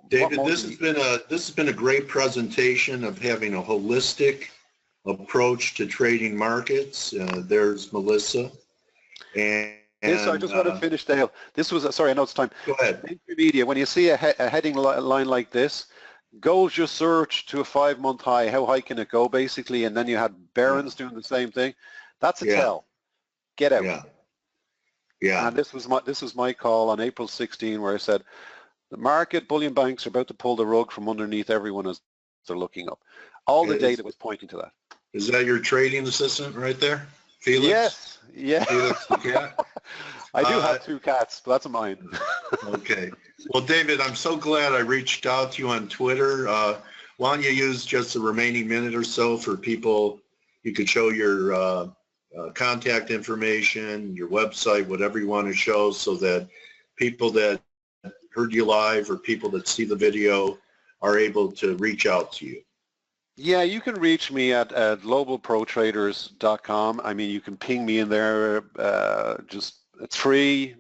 David, this has been a great presentation of having a holistic approach to trading markets. There's Melissa. I just want to finish, Dale. This was, sorry, I know it's time. Go ahead. Intermedia, when you see a heading line like this, gold just surged to a 5-month high. How high can it go, basically? And then you had Barron's doing the same thing. That's a tell. Get out. Yeah. And this was my call on April 16, where I said, the market, bullion banks are about to pull the rug from underneath everyone as they're looking up. All the data was pointing to that. Is that your trading assistant right there? Felix? Yes. Yeah. Felix the cat? I do have 2 cats, but that's mine. Okay. Well, David, I'm so glad I reached out to you on Twitter. Why don't you use just the remaining minute or so for people, you could show your contact information, your website, whatever you want to show, so that people that heard you live or people that see the video are able to reach out to you. Yeah, you can reach me at globalprotraders.com. I mean, you can ping me in there. It's free.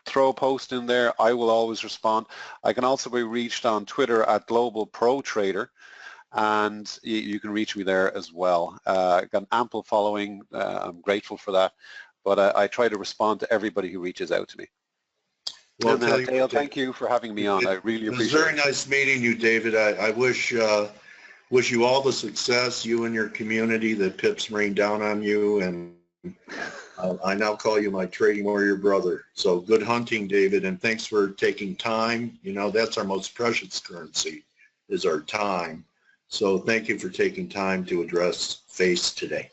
Throw a post in there. I will always respond. I can also be reached on Twitter at globalprotrader, and you can reach me there as well. I've got an ample following. I'm grateful for that, but I try to respond to everybody who reaches out to me. Well, Dale, thank you for having me on. I really appreciate it. It was very nice meeting you, David. I wish you all the success, you and your community, that pips rain down on you, and I now call you my trading warrior brother. So good hunting, David, and thanks for taking time. You know, that's our most precious currency, is our time. So thank you for taking time to address FACE today.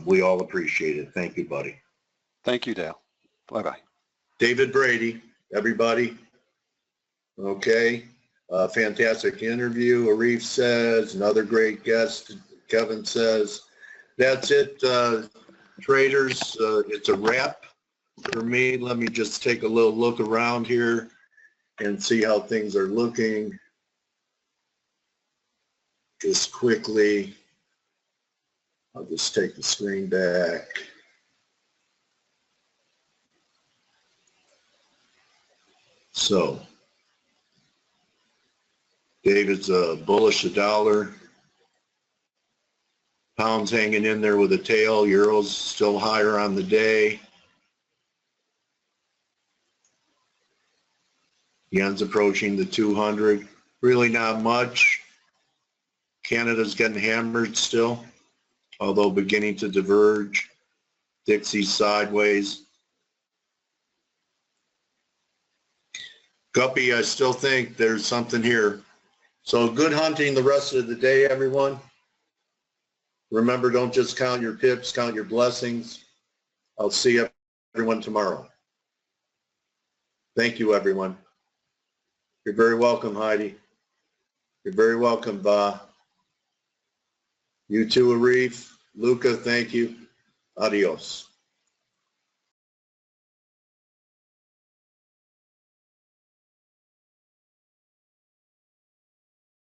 We all appreciate it. Thank you, buddy. Thank you, Dale. Bye-bye. David Brady, everybody. Okay. Fantastic interview, Arif says. Another great guest, Kevin says. That's it, traders. It's a wrap for me. Let me just take a little look around here and see how things are looking. Just quickly, I'll just take the screen back. So, David's bullish the dollar. Pound's hanging in there with a tail. Euro's still higher on the day. Yen's approaching the 200. Really not much. Canada's getting hammered still, although beginning to diverge. Dixie's sideways. Guppy, I still think there's something here. So good hunting the rest of the day, everyone. Remember, don't just count your pips, count your blessings. I'll see everyone tomorrow. Thank you, everyone. You're very welcome, Heidi. You're very welcome, Va. You too, Arif. Luca, thank you. Adios.